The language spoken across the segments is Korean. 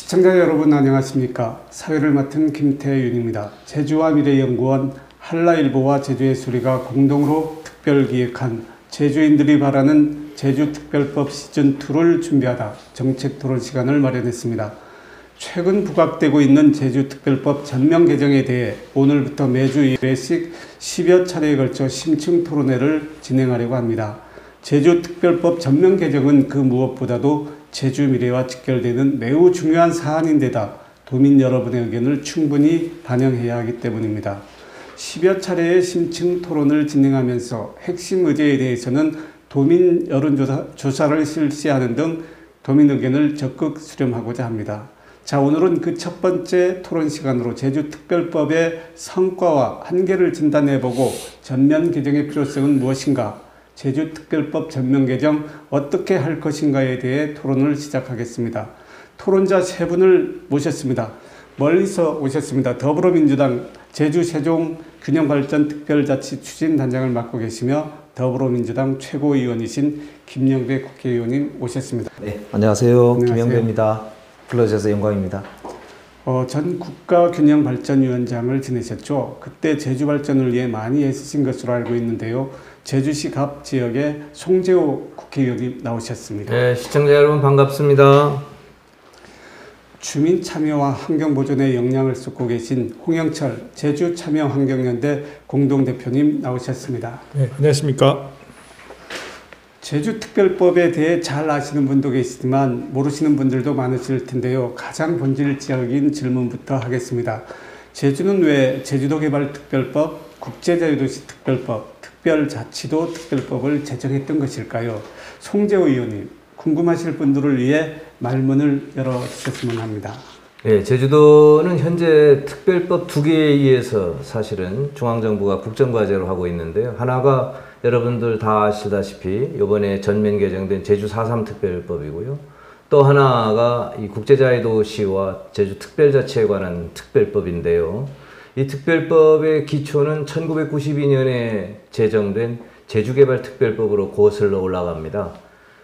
시청자 여러분 안녕하십니까. 사회를 맡은 김태윤입니다. 제주와 미래연구원, 한라일보와 제주예술이가 공동으로 특별기획한 제주인들이 바라는 제주특별법 시즌2를 준비하다 정책토론 시간을 마련했습니다. 최근 부각되고 있는 제주특별법 전면 개정에 대해 오늘부터 매주 1회씩 10여 차례에 걸쳐 심층 토론회를 진행하려고 합니다. 제주특별법 전면 개정은 그 무엇보다도 제주 미래와 직결되는 매우 중요한 사안인데다 도민 여러분의 의견을 충분히 반영해야 하기 때문입니다. 10여 차례의 심층 토론을 진행하면서 핵심 의제에 대해서는 도민 여론조사를 실시하는 등 도민 의견을 적극 수렴하고자 합니다. 자, 오늘은 그 첫 번째 토론 시간으로 제주특별법의 성과와 한계를 진단해보고 전면 개정의 필요성은 무엇인가, 제주특별법 전면 개정 어떻게 할 것인가에 대해 토론을 시작하겠습니다. 토론자 세 분을 모셨습니다. 멀리서 오셨습니다. 더불어민주당 제주 세종 균형발전 특별자치 추진단장을 맡고 계시며 더불어민주당 최고위원이신 김영배 국회의원님 오셨습니다. 네, 안녕하세요. 김영배입니다. 불러주셔서 영광입니다. 전 국가균형발전위원장을 지내셨죠. 그때 제주발전을 위해 많이 애쓰신 것으로 알고 있는데요. 제주시 갑 지역에 송재호 국회의원이 나오셨습니다. 네, 시청자 여러분 반갑습니다. 주민 참여와 환경 보존에 역량을 쏟고 계신 홍영철 제주참여환경연대 공동대표님 나오셨습니다. 네, 안녕하십니까. 제주특별법에 대해 잘 아시는 분도 계시지만 모르시는 분들도 많으실 텐데요. 가장 본질적인 질문부터 하겠습니다. 제주는 왜 제주도개발특별법, 국제자유도시특별법, 특별자치도 특별법을 제정했던 것일까요? 송재호 의원님, 궁금하실 분들을 위해 말문을 열어주셨으면 합니다. 네, 제주도는 현재 특별법 2개에 의해서 사실은 중앙정부가 국정과제로 하고 있는데요. 하나가 여러분들 다 아시다시피 이번에 전면 개정된 제주 4.3 특별법이고요. 또 하나가 이 국제자유도시와 제주특별자치에 관한 특별법인데요. 이 특별법의 기초는 1992년에 제정된 제주개발특별법으로 거슬러 올라갑니다.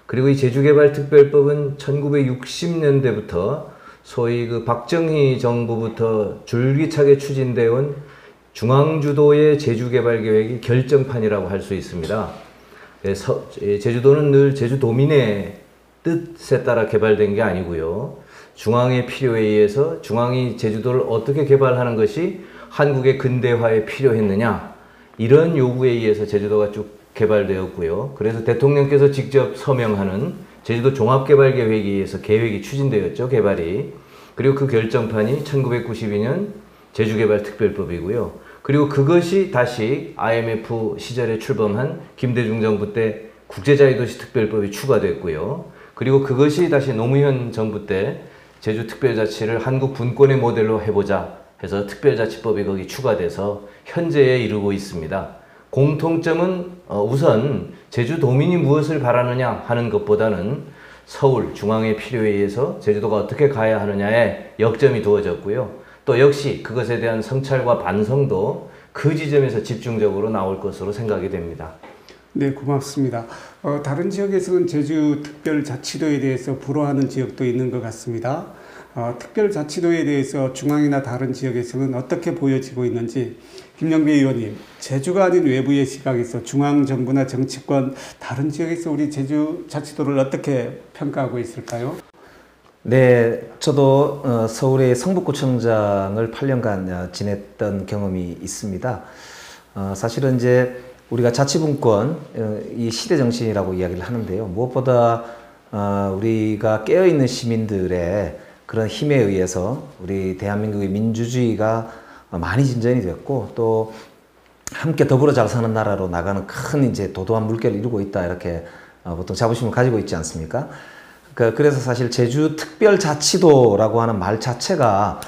그리고 이 제주개발특별법은 1960년대부터 소위 그 박정희 정부부터 줄기차게 추진되어 온 중앙주도의 제주개발계획이 결정판이라고 할 수 있습니다. 그래서 제주도는 늘 제주도민의 뜻에 따라 개발된 게 아니고요. 중앙의 필요에 의해서 중앙이 제주도를 어떻게 개발하는 것이 한국의 근대화에 필요했느냐, 이런 요구에 의해서 제주도가 쭉 개발되었고요. 그래서 대통령께서 직접 서명하는 제주도 종합개발계획에 의해서 계획이 추진되었죠, 개발이. 그리고 그 결정판이 1992년 제주개발특별법이고요. 그리고 그것이 다시 IMF 시절에 출범한 김대중 정부 때 국제자유도시 특별법이 추가됐고요. 그리고 그것이 다시 노무현 정부 때 제주특별자치를 한국 분권의 모델로 해보자 해서 특별자치법이 거기 추가돼서 현재에 이르고 있습니다. 공통점은 우선 제주도민이 무엇을 바라느냐 하는 것보다는 서울 중앙의 필요에 의해서 제주도가 어떻게 가야 하느냐에 역점이 두어졌고요. 또 역시 그것에 대한 성찰과 반성도 그 지점에서 집중적으로 나올 것으로 생각이 됩니다. 네, 고맙습니다. 다른 지역에서는 제주특별자치도에 대해서 불허하는 지역도 있는 것 같습니다. 특별자치도에 대해서 중앙이나 다른 지역에서는 어떻게 보여지고 있는지, 김영배 의원님, 제주가 아닌 외부의 시각에서 중앙정부나 정치권, 다른 지역에서 우리 제주자치도를 어떻게 평가하고 있을까요? 네, 저도 서울의 성북구청장을 8년간 지냈던 경험이 있습니다. 사실은 이제 우리가 자치분권, 이 시대 정신이라고 이야기를 하는데요. 무엇보다 우리가 깨어있는 시민들의 그런 힘에 의해서 우리 대한민국의 민주주의가 많이 진전이 됐고, 또 함께 더불어 잘 사는 나라로 나가는 큰 이제 도도한 물결을 이루고 있다, 이렇게 보통 자부심을 가지고 있지 않습니까? 그래서 사실 제주특별자치도라고 하는 말 자체가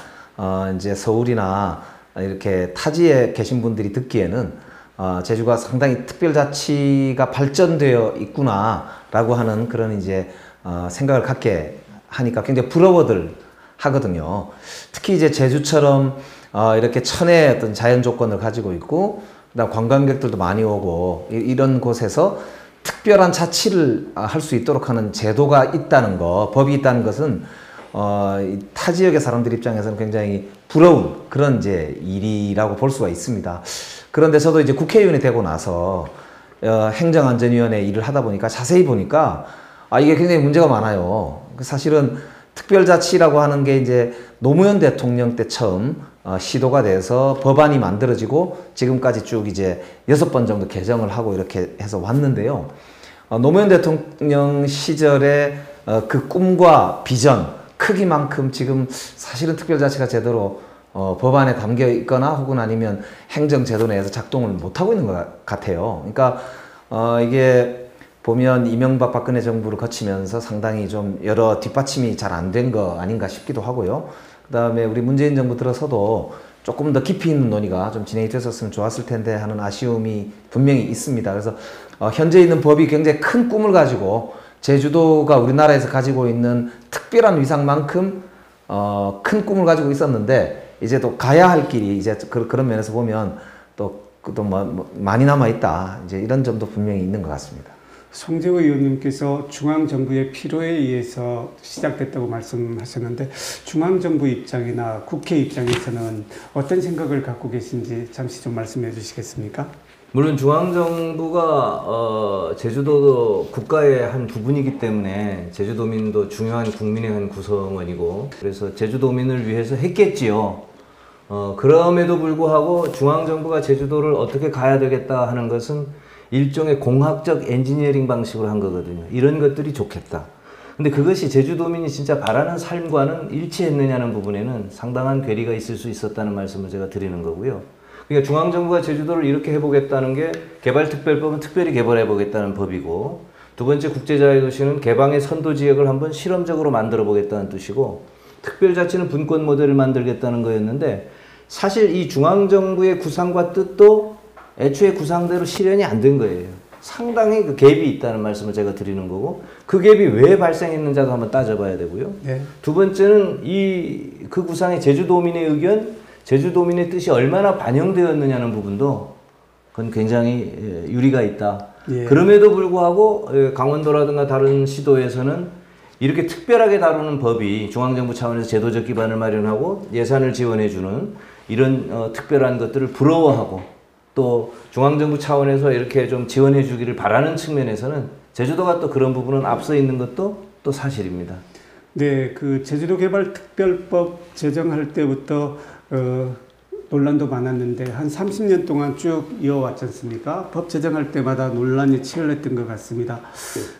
이제 서울이나 이렇게 타지에 계신 분들이 듣기에는 제주가 상당히 특별자치가 발전되어 있구나라고 하는 그런 이제 생각을 갖게 하니까 굉장히 부러워들 하거든요. 특히 이제 제주처럼 이렇게 천혜의 어떤 자연 조건을 가지고 있고, 그다음 관광객들도 많이 오고, 이런 곳에서 특별한 자치를 할 수 있도록 하는 제도가 있다는 거, 법이 있다는 것은 타 지역의 사람들 입장에서는 굉장히 부러운 그런 이제 일이라고 볼 수가 있습니다. 그런데 저도 이제 국회의원이 되고 나서 행정안전위원회 일을 하다 보니까 자세히 보니까 이게 굉장히 문제가 많아요. 사실은 특별자치라고 하는 게 이제 노무현 대통령 때 처음 시도가 돼서 법안이 만들어지고 지금까지 쭉 이제 6번 정도 개정을 하고 이렇게 해서 왔는데요. 노무현 대통령 시절에 그 꿈과 비전, 크기만큼 지금 사실은 특별자치가 제대로 법안에 담겨 있거나 혹은 아니면 행정제도 내에서 작동을 못하고 있는 것 같아요. 그러니까 이게 보면 이명박 박근혜 정부를 거치면서 상당히 좀 여러 뒷받침이 잘 안 된 거 아닌가 싶기도 하고요. 그 다음에 우리 문재인 정부 들어서도 조금 더 깊이 있는 논의가 좀 진행이 됐었으면 좋았을 텐데 하는 아쉬움이 분명히 있습니다. 그래서 현재 있는 법이 굉장히 큰 꿈을 가지고 제주도가 우리나라에서 가지고 있는 특별한 위상만큼 큰 꿈을 가지고 있었는데 이제 또 가야 할 길이 이제 그런 면에서 보면 또 많이 남아 있다. 이제 이런 점도 분명히 있는 것 같습니다. 송재호 의원님께서 중앙정부의 필요에 의해서 시작됐다고 말씀하셨는데 중앙정부 입장이나 국회 입장에서는 어떤 생각을 갖고 계신지 잠시 좀 말씀해 주시겠습니까? 물론 중앙정부가 제주도도 국가의 한 부분이기 때문에 제주도민도 중요한 국민의 한 구성원이고 그래서 제주도민을 위해서 했겠지요. 그럼에도 불구하고 중앙정부가 제주도를 어떻게 가야 되겠다 하는 것은 일종의 공학적 엔지니어링 방식으로 한 거거든요. 이런 것들이 좋겠다. 근데 그것이 제주도민이 진짜 바라는 삶과는 일치했느냐는 부분에는 상당한 괴리가 있을 수 있었다는 말씀을 제가 드리는 거고요. 그러니까 중앙정부가 제주도를 이렇게 해보겠다는 게 개발특별법은 특별히 개발해보겠다는 법이고 두 번째 국제자유도시는 개방의 선도지역을 한번 실험적으로 만들어 보겠다는 뜻이고 특별자치는 분권 모델을 만들겠다는 거였는데 사실 이 중앙정부의 구상과 뜻도 애초에 구상대로 실현이 안 된 거예요. 상당히 그 갭이 있다는 말씀을 제가 드리는 거고 그 갭이 왜 발생했는지도 한번 따져봐야 되고요. 네. 두 번째는 그 구상의 제주도민의 의견, 제주도민의 뜻이 얼마나 반영되었느냐는 부분도 그건 굉장히 유리가 있다. 예. 그럼에도 불구하고 강원도라든가 다른 시도에서는 이렇게 특별하게 다루는 법이 중앙정부 차원에서 제도적 기반을 마련하고 예산을 지원해주는 이런 특별한 것들을 부러워하고 또 중앙정부 차원에서 이렇게 좀 지원해 주기를 바라는 측면에서는 제주도가 또 그런 부분은 앞서 있는 것도 또 사실입니다. 네, 그 제주도개발특별법 제정할 때부터 논란도 많았는데 한 30년 동안 쭉 이어왔지 않습니까? 법 제정할 때마다 논란이 치열했던 것 같습니다.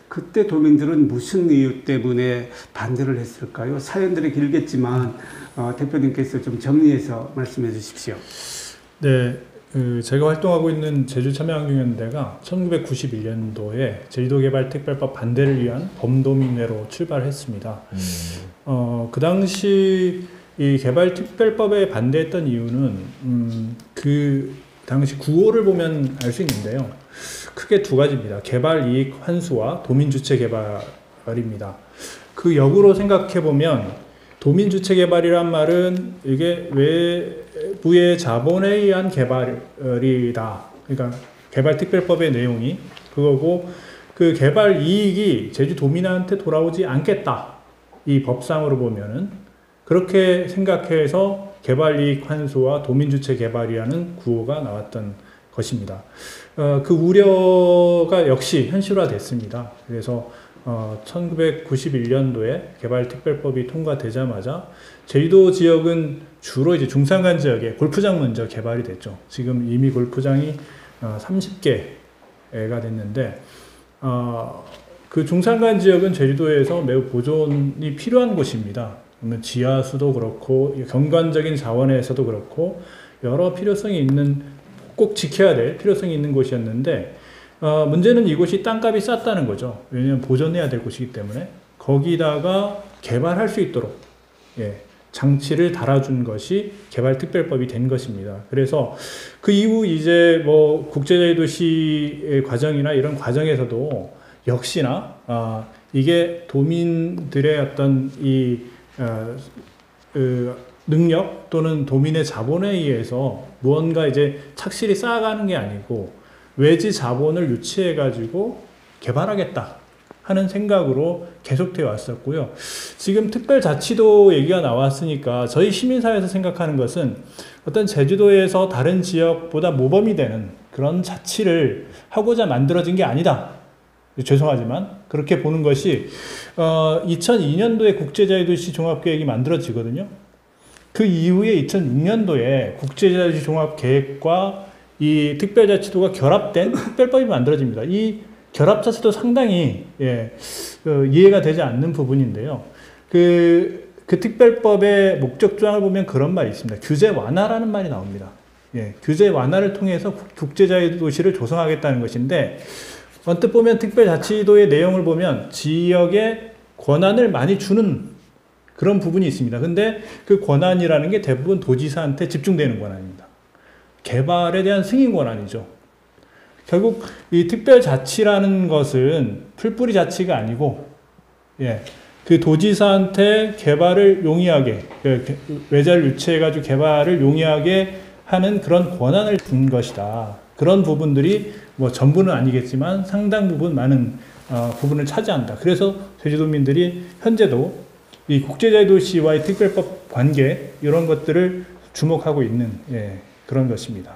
그때 도민들은 무슨 이유 때문에 반대를 했을까요? 사연들이 길겠지만 대표님께서 좀 정리해서 말씀해 주십시오. 네. 제가 활동하고 있는 제주참여환경연대가 1991년도에 제주도개발특별법 반대를 위한 범도민회로 출발했습니다. 그 당시 이 개발특별법에 반대했던 이유는 그 당시 구호를 보면 알 수 있는데요. 크게 두 가지입니다. 개발이익 환수와 도민주체 개발입니다. 그 역으로 생각해 보면 도민주체 개발이란 말은 이게 외부의 자본에 의한 개발이다. 그러니까 개발특별법의 내용이 그거고 그 개발 이익이 제주도민한테 돌아오지 않겠다. 이 법상으로 보면은 그렇게 생각해서 개발이익 환수와 도민주체 개발이라는 구호가 나왔던 것입니다. 그 우려가 역시 현실화됐습니다. 그래서 1991년도에 개발특별법이 통과되자마자 제주도 지역은 주로 이제 중산간 지역에 골프장 먼저 개발이 됐죠. 지금 이미 골프장이 30개가 됐는데 그 중산간 지역은 제주도에서 매우 보존이 필요한 곳입니다. 그러면 지하수도 그렇고 경관적인 자원에서도 그렇고 여러 필요성이 있는 꼭 지켜야 될 필요성이 있는 곳이었는데 문제는 이곳이 땅값이 쌌다는 거죠. 왜냐하면 보존해야 될 곳이기 때문에 거기다가 개발할 수 있도록 장치를 달아준 것이 개발특별법이 된 것입니다. 그래서 그 이후 이제 뭐 국제자유도시의 과정이나 이런 과정에서도 역시나 이게 도민들의 어떤 이 능력 또는 도민의 자본에 의해서 무언가 이제 착실히 쌓아가는 게 아니고 외지 자본을 유치해 가지고 개발하겠다 하는 생각으로 계속되어 왔었고요. 지금 특별자치도 얘기가 나왔으니까 저희 시민사회에서 생각하는 것은 어떤 제주도에서 다른 지역보다 모범이 되는 그런 자치를 하고자 만들어진 게 아니다. 죄송하지만 그렇게 보는 것이 2002년도에 국제자유도시 종합계획이 만들어지거든요. 그 이후에 2006년도에 국제자유도시 종합계획과 이 특별자치도가 결합된 특별법이 만들어집니다. 이 결합 자체도 상당히 이해가 되지 않는 부분인데요. 그 특별법의 목적 조항을 보면 그런 말이 있습니다. 규제 완화라는 말이 나옵니다. 규제 완화를 통해서 국제자유도시를 조성하겠다는 것인데, 언뜻 보면 특별자치도의 내용을 보면 지역에 권한을 많이 주는 그런 부분이 있습니다. 근데 그 권한이라는 게 대부분 도지사한테 집중되는 권한입니다. 개발에 대한 승인 권한이죠. 결국 이 특별자치라는 것은 풀뿌리 자치가 아니고, 그 도지사한테 개발을 용이하게, 외자를 유치해가지고 개발을 용이하게 하는 그런 권한을 준 것이다. 그런 부분들이 뭐 전부는 아니겠지만 상당 부분 많은 부분을 차지한다. 그래서 제주도민들이 현재도 이 국제자유도시와의 특별법 관계 이런 것들을 주목하고 있는 그런 것입니다.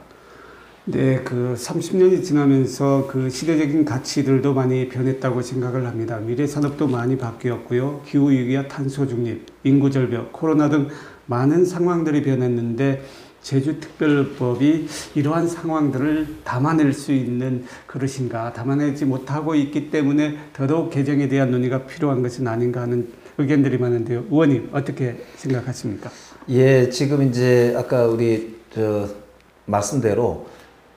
네, 그 30년이 지나면서 그 시대적인 가치들도 많이 변했다고 생각을 합니다. 미래 산업도 많이 바뀌었고요. 기후위기와 탄소 중립, 인구 절벽, 코로나 등 많은 상황들이 변했는데 제주특별법이 이러한 상황들을 담아낼 수 있는 그릇인가, 담아내지 못하고 있기 때문에 더더욱 개정에 대한 논의가 필요한 것은 아닌가 하는 의견들이 많은데요. 의원님 어떻게 생각하십니까? 예, 지금 이제 아까 우리 말씀대로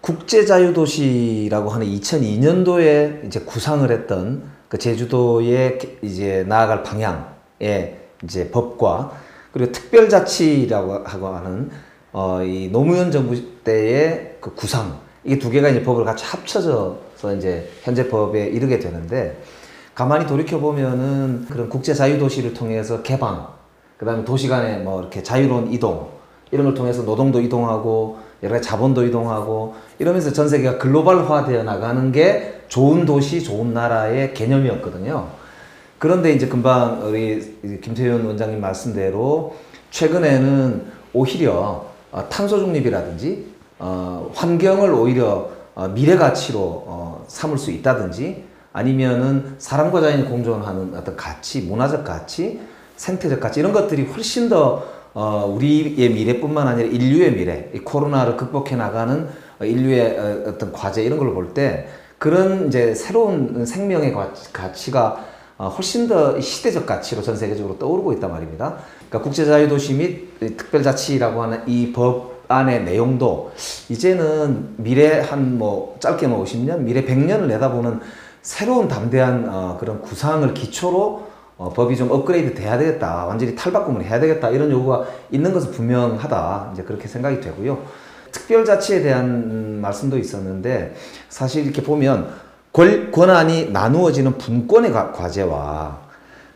국제자유도시라고 하는 2002년도에 이제 구상을 했던 그 제주도의 이제 나아갈 방향의 이제 법과, 그리고 특별자치라고 하는 이 노무현 정부 때의 그 구상, 이 두 개가 이제 법을 같이 합쳐져서 이제 현재 법에 이르게 되는데, 가만히 돌이켜 보면은 그런 국제자유도시를 통해서 개방, 그 다음에 도시 간의 뭐 이렇게 자유로운 이동, 이런 걸 통해서 노동도 이동하고 여러 가지 자본도 이동하고 이러면서 전 세계가 글로벌화되어 나가는 게 좋은 도시, 좋은 나라의 개념이었거든요. 그런데 이제 금방 우리 김태현 원장님 말씀대로 최근에는 오히려 탄소 중립이라든지 환경을 오히려 미래 가치로 삼을 수 있다든지, 아니면은 사람과 자연이 공존하는 어떤 가치, 문화적 가치, 생태적 가치, 이런 것들이 훨씬 더 우리의 미래뿐만 아니라 인류의 미래, 이 코로나를 극복해 나가는 인류의 어떤 과제, 이런 걸 볼 때 그런 이제 새로운 생명의 가치가 훨씬 더 시대적 가치로 전 세계적으로 떠오르고 있단 말입니다. 그러니까 국제자유도시 및 특별자치라고 하는 이 법안의 내용도 이제는 미래 한 뭐 짧게는 50년, 미래 100년을 내다보는 새로운 담대한 그런 구상을 기초로 법이 좀 업그레이드 돼야 되겠다, 완전히 탈바꿈을 해야 되겠다, 이런 요구가 있는 것은 분명하다, 이제 그렇게 생각이 되고요. 특별자치에 대한 말씀도 있었는데, 사실 이렇게 보면 권한이 나누어지는 분권의 과제와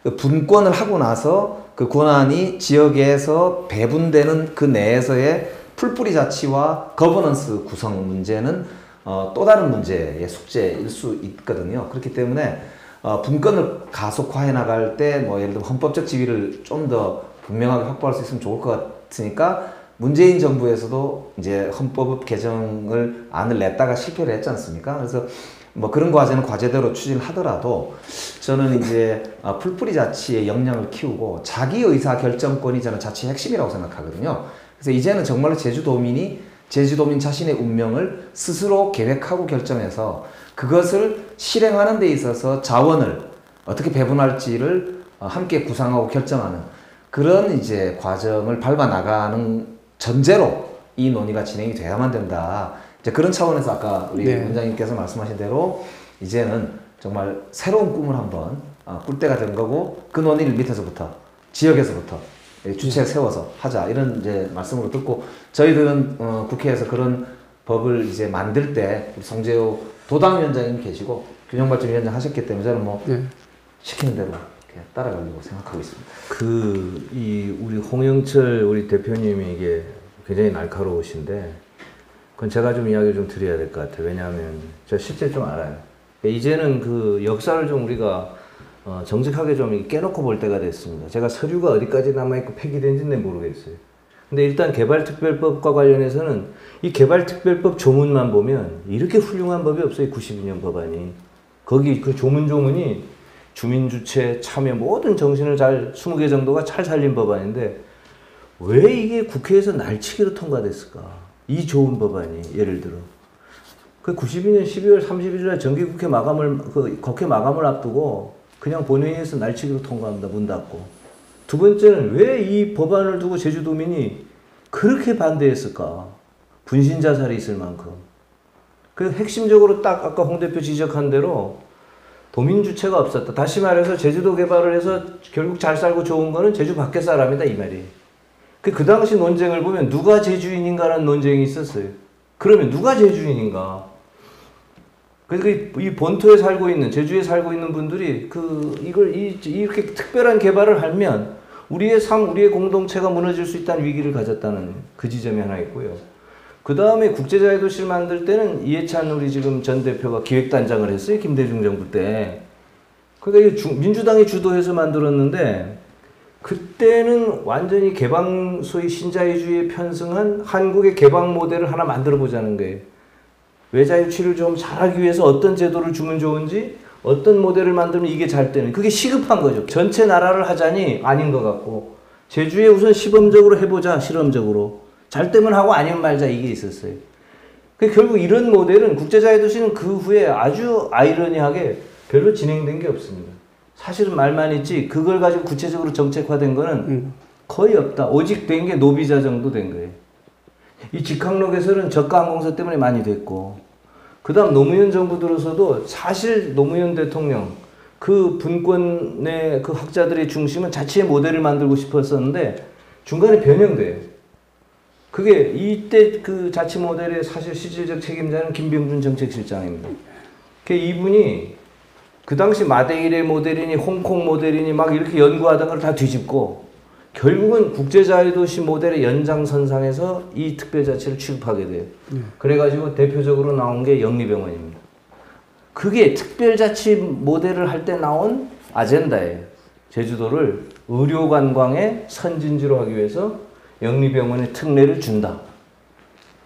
그 분권을 하고 나서 그 권한이 지역에서 배분되는 그 내에서의 풀뿌리 자치와 거버넌스 구성 문제는 또 다른 문제의 숙제일 수 있거든요. 그렇기 때문에 분권을 가속화해 나갈 때 뭐 예를 들면 헌법적 지위를 좀 더 분명하게 확보할 수 있으면 좋을 것 같으니까 문재인 정부에서도 이제 헌법 개정을 안을 냈다가 실패를 했지 않습니까? 그래서 뭐 그런 과제는 과제대로 추진을 하더라도 저는 이제 풀뿌리 자치의 역량을 키우고 자기 의사 결정권이 저는 자치의 핵심이라고 생각하거든요. 그래서 이제는 정말로 제주도민 자신의 운명을 스스로 계획하고 결정해서 그것을 실행하는 데 있어서 자원을 어떻게 배분할지를 함께 구상하고 결정하는 그런 이제 과정을 밟아 나가는 전제로 이 논의가 진행이 돼야만 된다. 이제 그런 차원에서 아까 우리 원장님께서 말씀하신 대로 이제는 정말 새로운 꿈을 한번 꿀 때가 된 거고, 그 논의를 밑에서부터, 지역에서부터 주체 세워서 하자, 이런 이제 말씀으로 듣고, 저희들은 국회에서 그런 법을 이제 만들 때 우리 송재호 도당위원장님 계시고 균형발전위원장 하셨기 때문에 저는 뭐 시키는 대로 이렇게 따라가려고 생각하고 있습니다. 우리 홍영철 우리 대표님이 이게 굉장히 날카로우신데, 그건 제가 좀 이야기를 좀 드려야 될 것 같아요. 왜냐하면 제가 실제 좀 알아요. 이제는 그 역사를 좀 우리가 정직하게 좀 깨놓고 볼 때가 됐습니다. 제가 서류가 어디까지 남아있고 폐기된지는 모르겠어요. 근데 일단 개발특별법과 관련해서는 이 개발특별법 조문만 보면 이렇게 훌륭한 법이 없어요. 92년 법안이. 거기 그 조문이 주민주체, 참여 모든 정신을 잘 20개 정도가 잘 살린 법안인데 왜 이게 국회에서 날치기로 통과됐을까? 이 좋은 법안이 예를 들어. 그 92년 12월 31일에 정기국회 국회 마감을 앞두고 그냥 본회의에서 날치기로 통과합니다. 문 닫고. 두 번째는 왜 이 법안을 두고 제주도민이 그렇게 반대했을까? 분신 자살이 있을 만큼. 그 핵심적으로 딱 아까 홍 대표 지적한 대로 도민 주체가 없었다. 다시 말해서 제주도 개발을 해서 결국 잘 살고 좋은 거는 제주 밖에 사람이다 이 말이에요. 그 당시 논쟁을 보면 누가 제주인인가라는 논쟁이 있었어요. 그러면 누가 제주인인가? 그래서 이 본토에 살고 있는 제주에 살고 있는 분들이 이렇게 특별한 개발을 하면 우리의 삶, 우리의 공동체가 무너질 수 있다는 위기를 가졌다는 그 지점이 하나 있고요. 그 다음에 국제자유도시를 만들 때는 이해찬 우리 지금 전 대표가 기획단장을 했어요. 김대중 정부 때. 그러니까 민주당이 주도해서 만들었는데 그때는 완전히 소위 신자유주의에 편승한 한국의 개방 모델을 하나 만들어 보자는 거예요. 외자유치를 좀 잘하기 위해서 어떤 제도를 주면 좋은지 어떤 모델을 만들면 이게 잘 되는 그게 시급한 거죠. 전체 나라를 하자니 아닌 것 같고 제주에 우선 시범적으로 해보자. 실험적으로 잘 되면 하고 아니면 말자 이게 있었어요. 결국 이런 모델은 국제자유도시는 그 후에 아주 아이러니하게 별로 진행된 게 없습니다. 사실은 말만 있지 그걸 가지고 구체적으로 정책화된 거는 거의 없다. 오직 된 게 노비자 정도 된 거예요. 이 직항로 개설은 저가 항공사 때문에 많이 됐고 그 다음 노무현 정부 들어서도 사실 노무현 대통령 그 분권의 그 학자들의 중심은 자치의 모델을 만들고 싶었었는데 중간에 변형돼요. 그게 이때 그 자치 모델의 사실 실질적 책임자는 김병준 정책실장입니다. 이분이 그 당시 마데이레 모델이니 홍콩 모델이니 막 이렇게 연구하던 걸 다 뒤집고 결국은 국제자유도시 모델의 연장선상에서 이 특별자치를 취급하게 돼요. 그래가지고 대표적으로 나온 게 영리병원입니다. 그게 특별자치 모델을 할 때 나온 아젠다예요. 제주도를 의료관광의 선진지로 하기 위해서 영리병원에 특례를 준다.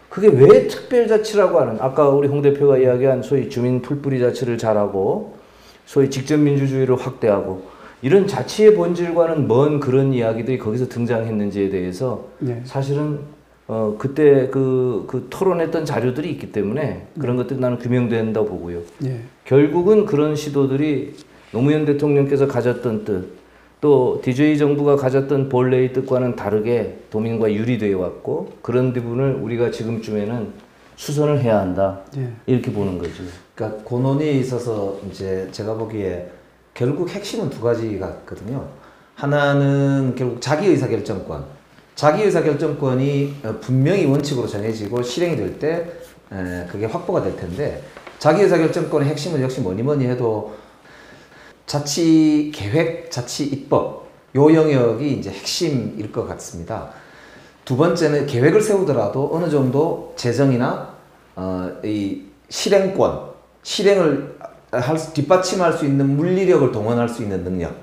그게 왜 특별자치라고 하는 아까 우리 홍 대표가 이야기한 소위 주민 풀뿌리 자치를 잘하고 소위 직접민주주의를 확대하고 이런 자치의 본질과는 먼 그런 이야기들이 거기서 등장했는지에 대해서 사실은 그때 그 토론했던 자료들이 있기 때문에 그런 것들이 나는 규명된다고 보고요. 결국은 그런 시도들이 노무현 대통령께서 가졌던 뜻, 또 DJ 정부가 가졌던 본래의 뜻과는 다르게 도민과 유리되어 왔고 그런 부분을 우리가 지금쯤에는 수선을 해야 한다. 이렇게 보는 거죠. 그러니까 고논의에 있어서 이제 제가 보기에 결국 핵심은 두 가지가 있거든요. 하나는 결국 자기의사결정권. 자기의사결정권이 분명히 원칙으로 정해지고 실행이 될 때 그게 확보가 될 텐데 자기의사결정권의 핵심은 역시 뭐니 해도 자치계획, 자치입법 요 영역이 이제 핵심일 것 같습니다. 두 번째는 계획을 세우더라도 어느 정도 재정이나 이 실행을 뒷받침할 수 있는 물리력을 동원할 수 있는 능력.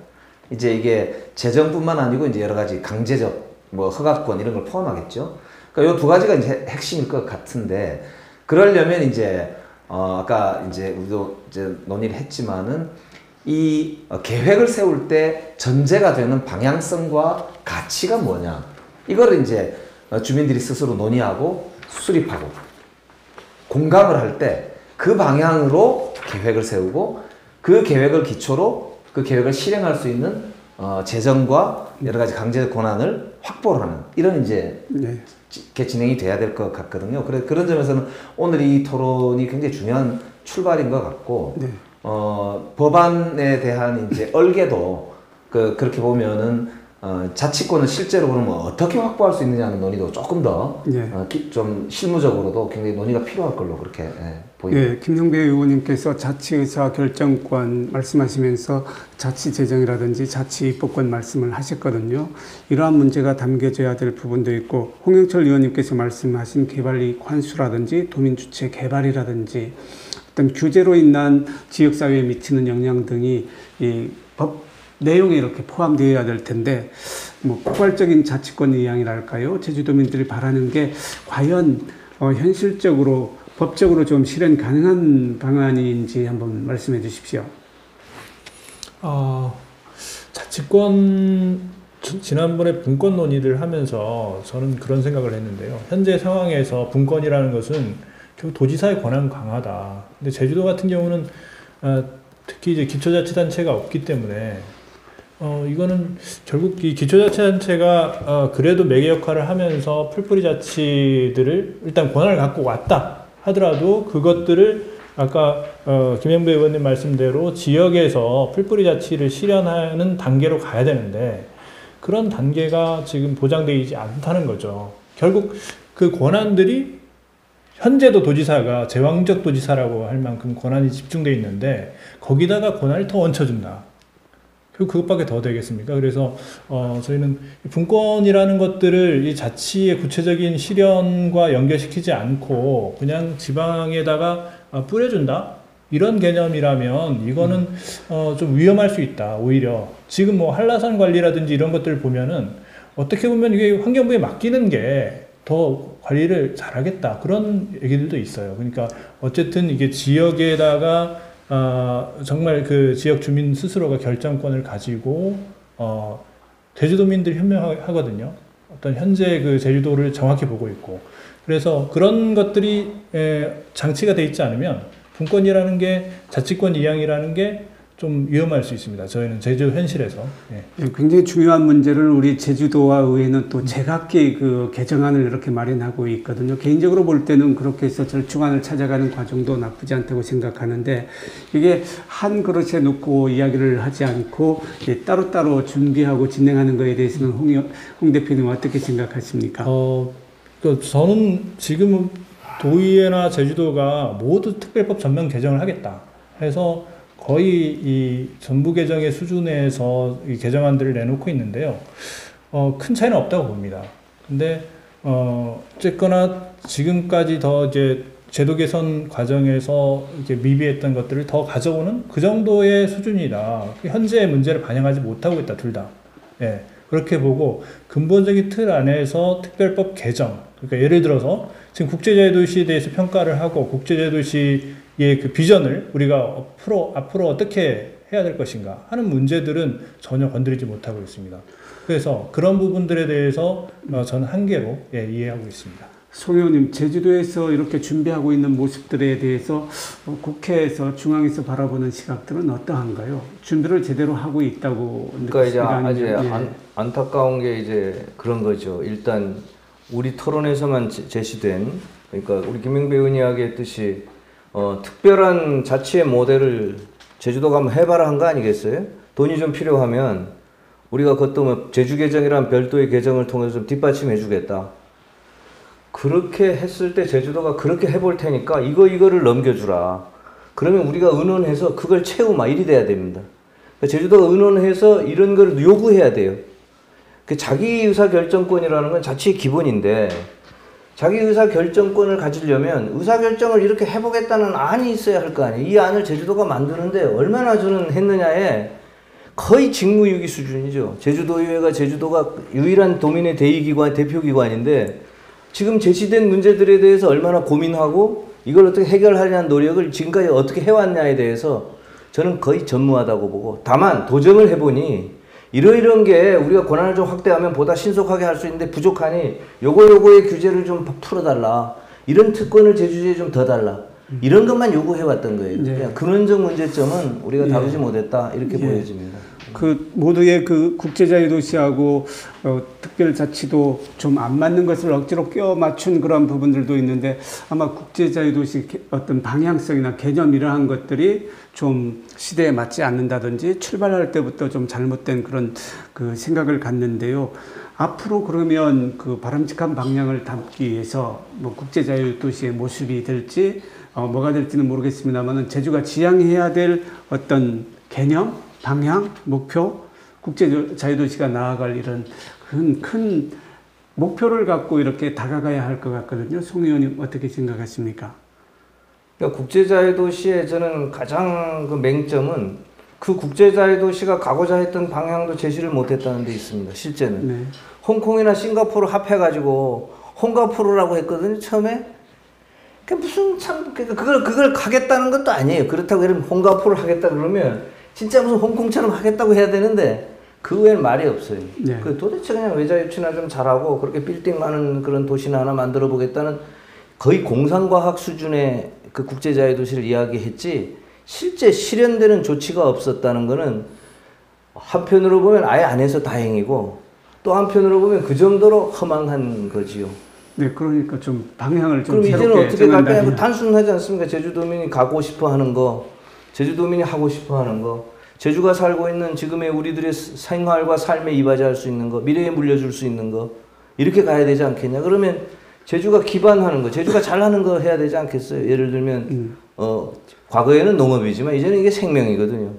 이제 이게 재정뿐만 아니고 이제 여러 가지 강제적 허가권 이런 걸 포함하겠죠. 그러니까 이 두 가지가 이제 핵심일 것 같은데 그러려면 이제 아까 이제 우리도 이제 논의를 했지만은 이 계획을 세울 때 전제가 되는 방향성과 가치가 뭐냐. 이거를 이제 주민들이 스스로 논의하고 수립하고 공감을 할 때 그 방향으로 계획을 세우고 그 계획을 기초로 그 계획을 실행할 수 있는 재정과 여러 가지 강제적 권한을 확보를 하는 이런 이제 진행이 돼야 될 것 같거든요. 그런 점에서는 오늘 이 토론이 굉장히 중요한 출발인 것 같고 법안에 대한 이제 얼개도 그렇게 보면은 자치권을 실제로 그러면 어떻게 확보할 수 있느냐는 논의도 조금 더 좀 실무적으로도 굉장히 논의가 필요할 걸로 그렇게 보입니다. 김성배 의원님께서 자치의사결정권 말씀하시면서 자치재정이라든지 자치입법권 말씀을 하셨거든요. 이러한 문제가 담겨져야 될 부분도 있고 홍영철 의원님께서 말씀하신 개발이익 환수라든지 도민주체 개발이라든지 어떤 규제로 인한 지역사회에 미치는 영향 등이 이 법 내용에 이렇게 포함되어야 될 텐데 뭐 포괄적인 자치권 이양이랄까요? 제주도민들이 바라는 게 과연 현실적으로 법적으로 좀 실현 가능한 방안인지 한번 말씀해 주십시오. 자치권 지난번에 분권 논의를 하면서 저는 그런 생각을 했는데요. 현재 상황에서 분권이라는 것은 결국 도지사의 권한 강화다. 근데 제주도 같은 경우는 특히 이제 기초자치단체가 없기 때문에 이거는 결국 이 기초자치단체가 그래도 매개 역할을 하면서 풀뿌리 자치들을 일단 권한을 갖고 왔다 하더라도 그것들을 아까 김영배 의원님 말씀대로 지역에서 풀뿌리 자치를 실현하는 단계로 가야 되는데 그런 단계가 지금 보장되지 않다는 거죠. 결국 그 권한들이 현재도 도지사가 제왕적 도지사라고 할 만큼 권한이 집중되어 있는데 거기다가 권한을 더 얹혀준다. 결국 그것밖에 더 되겠습니까? 그래서 저희는 분권이라는 것들을 이 자치의 구체적인 실현과 연결시키지 않고 그냥 지방에다가 뿌려준다? 이런 개념이라면 이거는 좀 위험할 수 있다. 오히려 지금 뭐 한라산 관리라든지 이런 것들을 보면은 어떻게 보면 이게 환경부에 맡기는 게 더 관리를 잘하겠다. 그런 얘기들도 있어요. 그러니까 어쨌든 이게 지역에다가 정말 그 지역 주민 스스로가 결정권을 가지고 제주도민들이 현명하거든요. 어떤 현재 그 제주도를 정확히 보고 있고 그래서 그런 것들이 장치가 돼 있지 않으면 분권이라는 게 자치권 이양이라는 게 좀 위험할 수 있습니다. 저희는 제주 현실에서. 굉장히 중요한 문제를 우리 제주도와 의회는 또 제각기 그 개정안을 이렇게 마련하고 있거든요. 개인적으로 볼 때는 그렇게 해서 절충안을 찾아가는 과정도 나쁘지 않다고 생각하는데 이게 한 그릇에 놓고 이야기를 하지 않고 따로따로 준비하고 진행하는 거에 대해서는 홍 대표님은 어떻게 생각하십니까? 저는 지금 도의회나 제주도가 모두 특별법 전면 개정을 하겠다 해서 거의 이 전부 개정의 수준에서 이 개정안들을 내놓고 있는데요. 큰 차이는 없다고 봅니다. 근데 어쨌거나 지금까지 더 이제 제도 개선 과정에서 이렇게 미비했던 것들을 더 가져오는 그 정도의 수준이다. 현재의 문제를 반영하지 못하고 있다, 둘 다. 예, 그렇게 보고 근본적인 틀 안에서 특별법 개정. 그러니까 예를 들어서 지금 국제자유도시에 대해서 평가를 하고 국제자유도시 그 비전을 우리가 앞으로 어떻게 해야 될 것인가 하는 문제들은 전혀 건드리지 못하고 있습니다. 그래서 그런 부분들에 대해서 저는 한계로 이해하고 있습니다. 송 의원님, 제주도에서 이렇게 준비하고 있는 모습들에 대해서 국회에서 중앙에서 바라보는 시각들은 어떠한가요? 준비를 제대로 하고 있다고 그러니까 이제 안타까운 게 이제 그런 거죠. 일단 우리 토론에서만 제시된 그러니까 우리 김영배 의원이 이야기했듯이 특별한 자치의 모델을 제주도가 한번 해봐라 한 거 아니겠어요? 돈이 좀 필요하면 우리가 그것도 뭐 제주개정이란 별도의 개정을 통해서 좀 뒷받침해 주겠다. 그렇게 했을 때 제주도가 그렇게 해볼 테니까 이거를 넘겨주라. 그러면 우리가 의논해서 그걸 채우마 이리 돼야 됩니다. 제주도가 의논해서 이런 걸 요구해야 돼요. 자기 의사결정권이라는 건 자치의 기본인데 자기 의사결정권을 가지려면 의사결정을 이렇게 해보겠다는 안이 있어야 할 거 아니에요. 이 안을 제주도가 만드는데 얼마나 저는 했느냐에 거의 직무유기 수준이죠. 제주도의회가 제주도가 유일한 도민의 대의기관, 대표기관인데 지금 제시된 문제들에 대해서 얼마나 고민하고 이걸 어떻게 해결하려는 노력을 지금까지 어떻게 해왔냐에 대해서 저는 거의 전무하다고 보고 다만 도정을 해보니 이러이런 게 우리가 권한을 좀 확대하면 보다 신속하게 할 수 있는데 부족하니 요거의 규제를 좀 풀어달라. 이런 특권을 제주도에 좀 더 달라. 이런 것만 요구해왔던 거예요. 네. 근원적 문제점은 우리가 다루지 못했다. 이렇게 보여집니다. 그 모두의 그 국제자유도시하고 특별자치도 좀 안 맞는 것을 억지로 껴 맞춘 그런 부분들도 있는데 아마 국제자유도시 어떤 방향성이나 개념 이러한 것들이 좀 시대에 맞지 않는다든지 출발할 때부터 좀 잘못된 그런 그 생각을 갖는데요. 앞으로 그러면 그 바람직한 방향을 담기 위해서 뭐 국제자유도시의 모습이 될지 뭐가 될지는 모르겠습니다만은 제주가 지향해야 될 어떤 개념, 방향, 목표, 국제자유도시가 나아갈 이런 큰 목표를 갖고 이렇게 다가가야 할 것 같거든요. 송 의원님 어떻게 생각하십니까? 그러니까 국제자유도시의 저는 가장 그 맹점은 그 국제자유도시가 가고자 했던 방향도 제시를 못했다는 데 있습니다. 실제는. 네. 홍콩이나 싱가포르 합해가지고 홍가포르라고 했거든요. 처음에. 그 무슨 참 그걸 하겠다는 것도 아니에요. 그렇다고 그러면 홍가포르를 하겠다 그러면 진짜 무슨 홍콩처럼 하겠다고 해야 되는데 그 외에는 말이 없어요. 네. 그 도대체 그냥 외자 유치나 좀 잘하고 그렇게 빌딩 많은 그런 도시나 하나 만들어 보겠다는 거의 공상과학 수준의 그 국제자유도시를 이야기했지 실제 실현되는 조치가 없었다는 거는 한편으로 보면 아예 안 해서 다행이고 또 한편으로 보면 그 정도로 허망한 거지요. 네, 그러니까 좀 방향을 좀 그럼 이제는 새롭게 어떻게 갈 거냐? 정한다면. 단순하지 않습니까? 제주도민이 가고 싶어 하는 거, 제주도민이 하고 싶어 하는 거, 제주가 살고 있는 지금의 우리들의 생활과 삶에 이바지할 수 있는 거, 미래에 물려줄 수 있는 거, 이렇게 가야 되지 않겠냐? 그러면 제주가 기반하는 거, 제주가 잘하는 거 해야 되지 않겠어요? 예를 들면, 과거에는 농업이지만 이제는 이게 생명이거든요.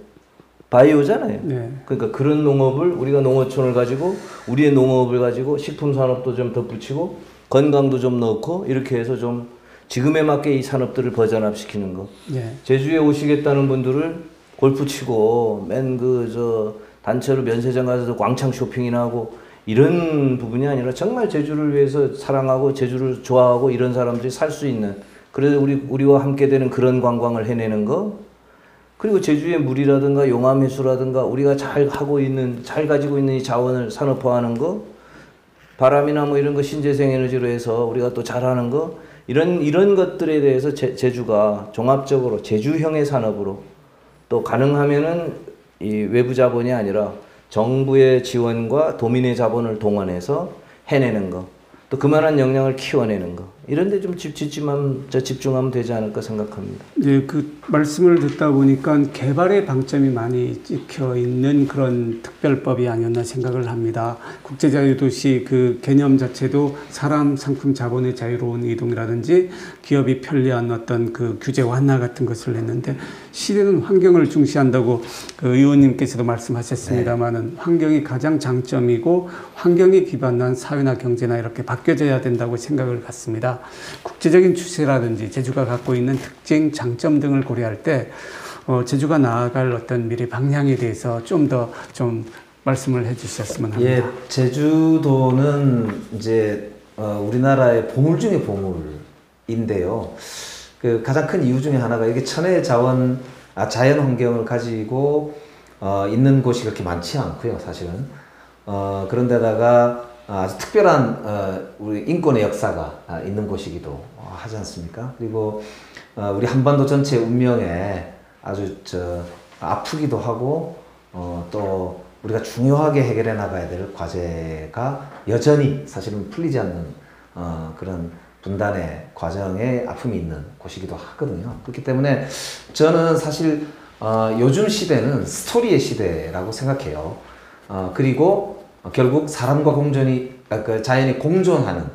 바이오잖아요. 네. 그러니까 그런 농업을 우리가 농어촌을 가지고 우리의 농업을 가지고 식품 산업도 좀 덧붙이고 건강도 좀 넣고 이렇게 해서 좀 지금에 맞게 이 산업들을 버전업시키는 거. 네. 제주에 오시겠다는 분들을 골프 치고 단체로 면세점 가서 광창 쇼핑이나 하고 이런 부분이 아니라 정말 제주를 위해서 사랑하고 제주를 좋아하고 이런 사람들이 살 수 있는 그래서 우리와 함께 되는 그런 관광을 해내는 거. 그리고 제주의 물이라든가 용암해수라든가 우리가 잘 가지고 있는 이 자원을 산업화하는 거. 바람이나 뭐 이런 거 신재생 에너지로 해서 우리가 또 잘하는 거 이런 것들에 대해서 제주가 종합적으로 제주형의 산업으로 또 가능하면은 이 외부 자본이 아니라 정부의 지원과 도민의 자본을 동원해서 해내는 거 또 그만한 역량을 키워내는 거 이런 데 좀 집중하면 되지 않을까 생각합니다. 네, 그 말씀을 듣다 보니까 개발의 방점이 많이 찍혀 있는 그런 특별법이 아니었나 생각을 합니다. 국제자유도시 그 개념 자체도 사람, 상품, 자본의 자유로운 이동이라든지 기업이 편리한 어떤 그 규제 완화 같은 것을 했는데 시대는 환경을 중시한다고 그 의원님께서도 말씀하셨습니다만은 네. 환경이 가장 장점이고 환경에 기반한 사회나 경제나 이렇게 바뀌어져야 된다고 생각을 갖습니다. 국제적인 추세라든지 제주가 갖고 있는 특징, 장점 등을 고려할 때 제주가 나아갈 어떤 미래 방향에 대해서 좀 더 좀 말씀을 해주셨으면 합니다. 예, 제주도는 이제 우리나라의 보물 중의 보물인데요. 그 가장 큰 이유 중에 하나가 이게 천혜의 자연 환경을 가지고 있는 곳이 그렇게 많지 않고요, 사실은. 그런데다가 아주 특별한 우리 인권의 역사가 있는 곳이기도 하지 않습니까? 그리고 우리 한반도 전체 운명에 아주 아프기도 하고 또 우리가 중요하게 해결해 나가야 될 과제가 여전히 사실은 풀리지 않는 그런 분단의 과정에 아픔이 있는 곳이기도 하거든요. 그렇기 때문에 저는 사실 요즘 시대는 스토리의 시대라고 생각해요. 그리고 결국 사람과 그 자연이 공존하는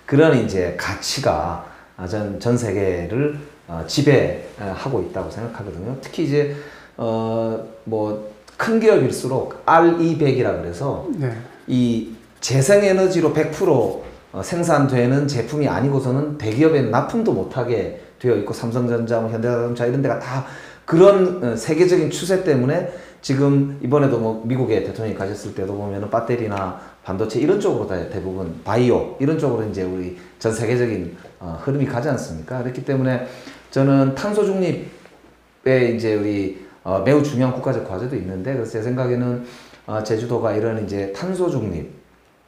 그런 이제 가치가 전 세계를 지배하고 있다고 생각하거든요. 특히 이제 뭐 큰 기업일수록 RE100이라 그래서 네. 이 재생에너지로 100% 생산되는 제품이 아니고서는 대기업에 납품도 못하게 되어 있고 삼성전자, 현대자동차 이런 데가 다 그런 세계적인 추세 때문에 지금 이번에도 뭐 미국의 대통령이 가셨을 때도 보면은 배터리나 반도체 이런 쪽으로 다 대부분 바이오 이런 쪽으로 이제 우리 전 세계적인 흐름이 가지 않습니까? 그렇기 때문에 저는 탄소 중립에 이제 우리 매우 중요한 국가적 과제도 있는데 그래서 제 생각에는 제주도가 이런 이제 탄소 중립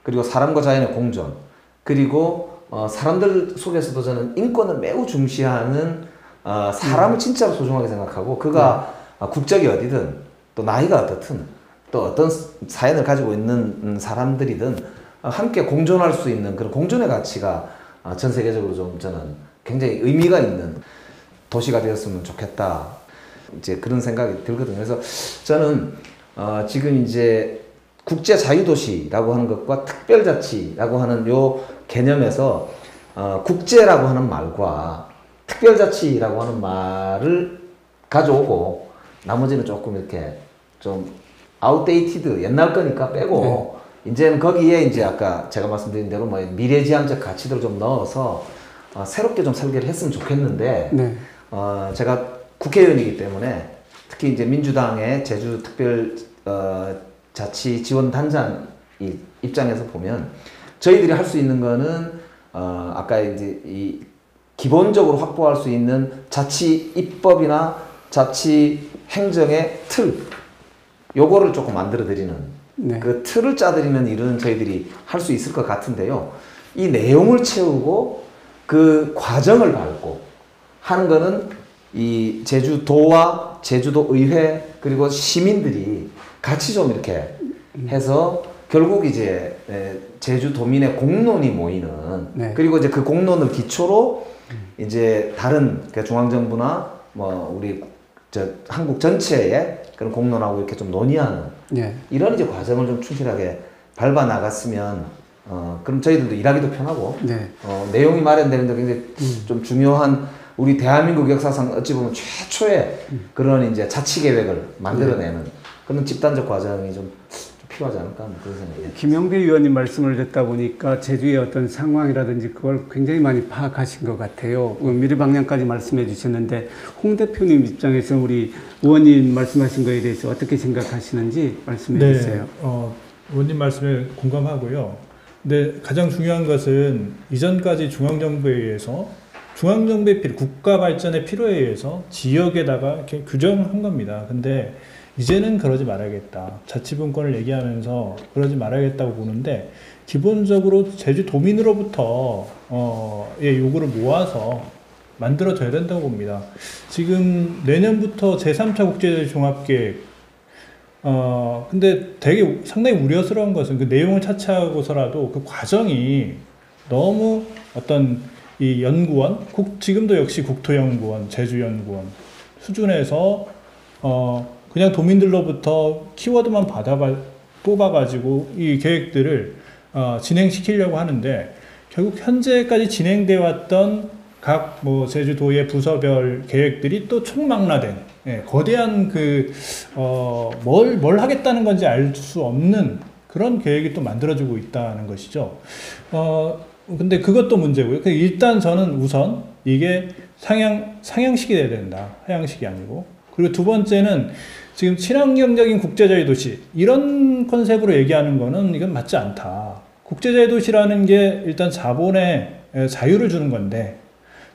그리고 사람과 자연의 공존 그리고 사람들 속에서도 저는 인권을 매우 중시하는 사람을 진짜로 소중하게 생각하고 그가 국적이 어디든 또 나이가 어떻든 또 어떤 사연을 가지고 있는 사람들이든 함께 공존할 수 있는 그런 공존의 가치가 전 세계적으로 좀 저는 굉장히 의미가 있는 도시가 되었으면 좋겠다. 이제 그런 생각이 들거든요. 그래서 저는 지금 이제 국제 자유도시라고 하는 것과 특별자치라고 하는 요 개념에서 국제라고 하는 말과 특별자치라고 하는 말을 가져오고 나머지는 조금 이렇게 좀 아웃데이티드 옛날 거니까 빼고 이제는 거기에 이제 아까 제가 말씀드린 대로 뭐 미래지향적 가치들을 좀 넣어서 새롭게 좀 설계를 했으면 좋겠는데 네. 제가 국회의원이기 때문에 특히 이제 민주당의 제주 특별 자치 지원 단장 입장에서 보면 저희들이 할 수 있는 거는 아까 이제 이 기본적으로 확보할 수 있는 자치 입법이나 자치 행정의 틀 요거를 조금 만들어 드리는 네. 그 틀을 짜드리는 일은 저희들이 할 수 있을 것 같은데요. 이 내용을 채우고 그 과정을 밟고 하는 거는 이 제주도와 제주도 의회 그리고 시민들이 같이 좀 이렇게 해서 결국 이제 제주도민의 공론이 모이는 네. 그리고 이제 그 공론을 기초로 이제 다른 중앙정부나 뭐 우리 한국 전체의 그런 공론하고 이렇게 좀 논의하는 네. 이런 이제 과정을 좀 충실하게 밟아 나갔으면 그럼 저희들도 일하기도 편하고 네. 내용이 마련되는데 굉장히 좀 중요한 우리 대한민국 역사상 어찌 보면 최초의 그런 이제 자치 계획을 만들어내는 그런 집단적 과정이 좀 필요하지 않을까 그런 생각이에요. 김영배 의원님 말씀을 듣다 보니까 제주의 어떤 상황이라든지 그걸 굉장히 많이 파악하신 것 같아요. 미래 방향까지 말씀해 주셨는데 홍 대표님 입장에서 우리 의원님 말씀하신 거에 대해서 어떻게 생각하시는지 말씀해 주세요. 의원님 말씀에 공감하고요. 근데 가장 중요한 것은 이전까지 중앙정부에 의해서 중앙정부의 국가 발전의 필요에 의해서 지역에다가 이렇게 규정한 겁니다. 근데 이제는 그러지 말아야겠다. 자치분권을 얘기하면서 그러지 말아야겠다고 보는데 기본적으로 제주도민으로부터 요구를 모아서 만들어져야 된다고 봅니다. 지금 내년부터 제3차 국제종합계획 근데 되게 상당히 우려스러운 것은 그 내용을 차치하고서라도 그 과정이 너무 어떤 이 연구원, 지금도 역시 국토연구원, 제주연구원 수준에서 그냥 도민들로부터 키워드만 뽑아가지고 이 계획들을 진행시키려고 하는데 결국 현재까지 진행되어 왔던 각 뭐 제주도의 부서별 계획들이 또 총망라된 거대한 뭘 하겠다는 건지 알 수 없는 그런 계획이 또 만들어지고 있다는 것이죠. 근데 그것도 문제고요. 일단 저는 우선 이게 상향식이 돼야 된다. 하향식이 아니고. 그리고 두 번째는 지금 친환경적인 국제자유 도시 이런 컨셉으로 얘기하는 거는 이건 맞지 않다. 국제자유 도시라는 게 일단 자본의 자유를 주는 건데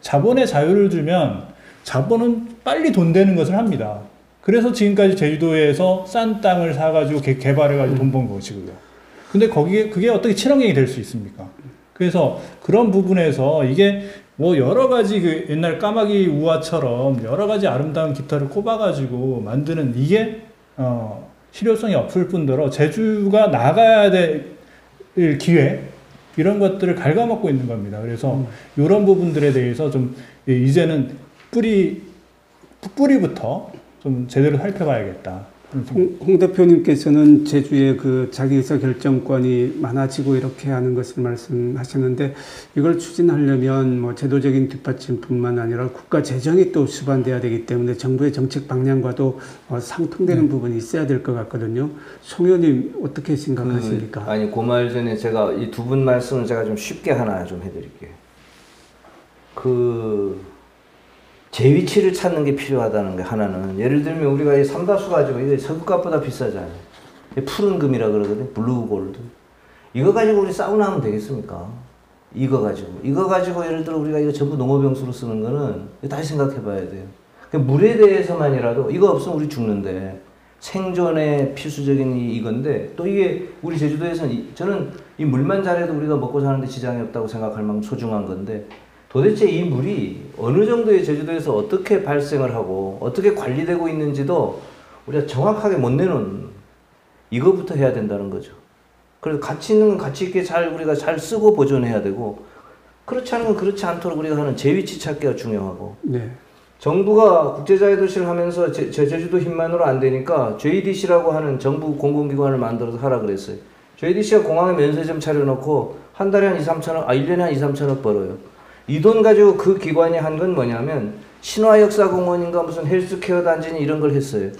자본의 자유를 주면 자본은 빨리 돈 되는 것을 합니다. 그래서 지금까지 제주도에서 싼 땅을 사가지고 개발해가지고 돈 번 것이고요. 근데 그게 어떻게 친환경이 될 수 있습니까? 그래서 그런 부분에서 이게 뭐 여러 가지 그 옛날 까마귀 우화처럼 여러 가지 아름다운 깃털을 꼽아가지고 만드는 이게 실효성이 없을 뿐더러 제주가 나가야 될 기회 이런 것들을 갉아먹고 있는 겁니다. 그래서 이런 부분들에 대해서 좀 이제는 뿌리부터 좀 제대로 살펴봐야겠다. 홍 대표님께서는 제주의 그 자기의사 결정권이 많아지고 이렇게 하는 것을 말씀하셨는데 이걸 추진하려면 뭐 제도적인 뒷받침뿐만 아니라 국가 재정이 또 수반돼야 되기 때문에 정부의 정책 방향과도 상통되는 부분이 있어야 될 것 같거든요. 송 의원님 어떻게 생각하십니까? 아니 그 말 전에 제가 이 두 분 말씀을 제가 좀 쉽게 하나 좀 해드릴게요. 제 위치를 찾는 게 필요하다는 게 하나는 예를 들면 우리가 이 삼다수 가지고 이게 석유값보다 비싸잖아요. 푸른 금이라 그러거든. 블루 골드. 이거 가지고 우리 사우나 하면 되겠습니까? 이거 가지고 예를 들어 우리가 이거 전부 농업용수로 쓰는 거는 다시 생각해 봐야 돼요. 물에 대해서만이라도 이거 없으면 우리 죽는데 생존의 필수적인 이건데 또 이게 우리 제주도에서는 저는 이 물만 잘해도 우리가 먹고 사는데 지장이 없다고 생각할 만큼 소중한 건데 도대체 이 물이 어느 정도의 제주도에서 어떻게 발생을 하고 어떻게 관리되고 있는지도 우리가 정확하게 못 내놓은 이거부터 해야 된다는 거죠. 그래서 가치 있는 건 가치 있게 우리가 잘 쓰고 보존해야 되고 그렇지 않은 건 그렇지 않도록 우리가 하는 제 위치 찾기가 중요하고 네. 정부가 국제자유 도시를 하면서 제주도 힘만으로 안 되니까 JDC라고 하는 정부 공공기관을 만들어서 하라 그랬어요. JDC가 공항에 면세점 차려놓고 한 달에 한 2, 3천억, 1년에 한 2, 3천억 벌어요. 이 돈 가지고 그 기관이 한 건 뭐냐면 신화역사공원인가 무슨 헬스케어 단지니 이런 걸 했어요.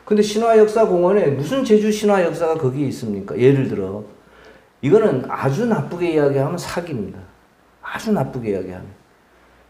근데 신화역사공원에 무슨 제주 신화역사가 거기에 있습니까? 예를 들어 이거는 아주 나쁘게 이야기하면 사기입니다. 아주 나쁘게 이야기하면.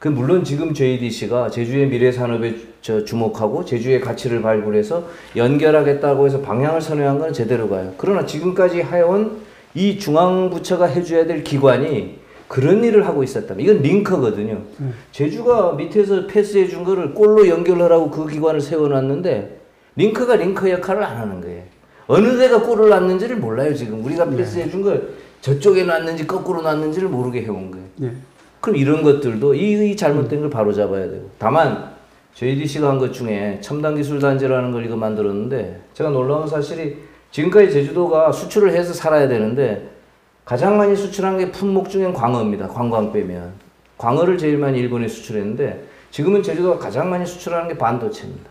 그 물론 지금 JDC가 제주의 미래 산업에 주목하고 제주의 가치를 발굴해서 연결하겠다고 해서 방향을 선회한 건 제대로 가요. 그러나 지금까지 해온 이 중앙부처가 해줘야 될 기관이 그런 일을 하고 있었다면 이건 링커거든요. 제주가 밑에서 패스해 준 거를 골로 연결하라고 그 기관을 세워놨는데 링커가 링커 역할을 안 하는 거예요. 어느 데가 골을 놨는지를 몰라요. 지금 우리가 패스해 준 걸 저쪽에 놨는지 거꾸로 놨는지를 모르게 해온 거예요. 네. 그럼 이런 것들도 이 잘못된 걸 바로 잡아야 되고. 다만 JDC가 한 것 중에 첨단기술단지라는 걸 이거 만들었는데 제가 놀라운 사실이 지금까지 제주도가 수출을 해서 살아야 되는데 가장 많이 수출한 게 품목 중엔 광어입니다. 관광 빼면. 광어를 제일 많이 일본에 수출했는데 지금은 제주도가 가장 많이 수출하는 게 반도체입니다.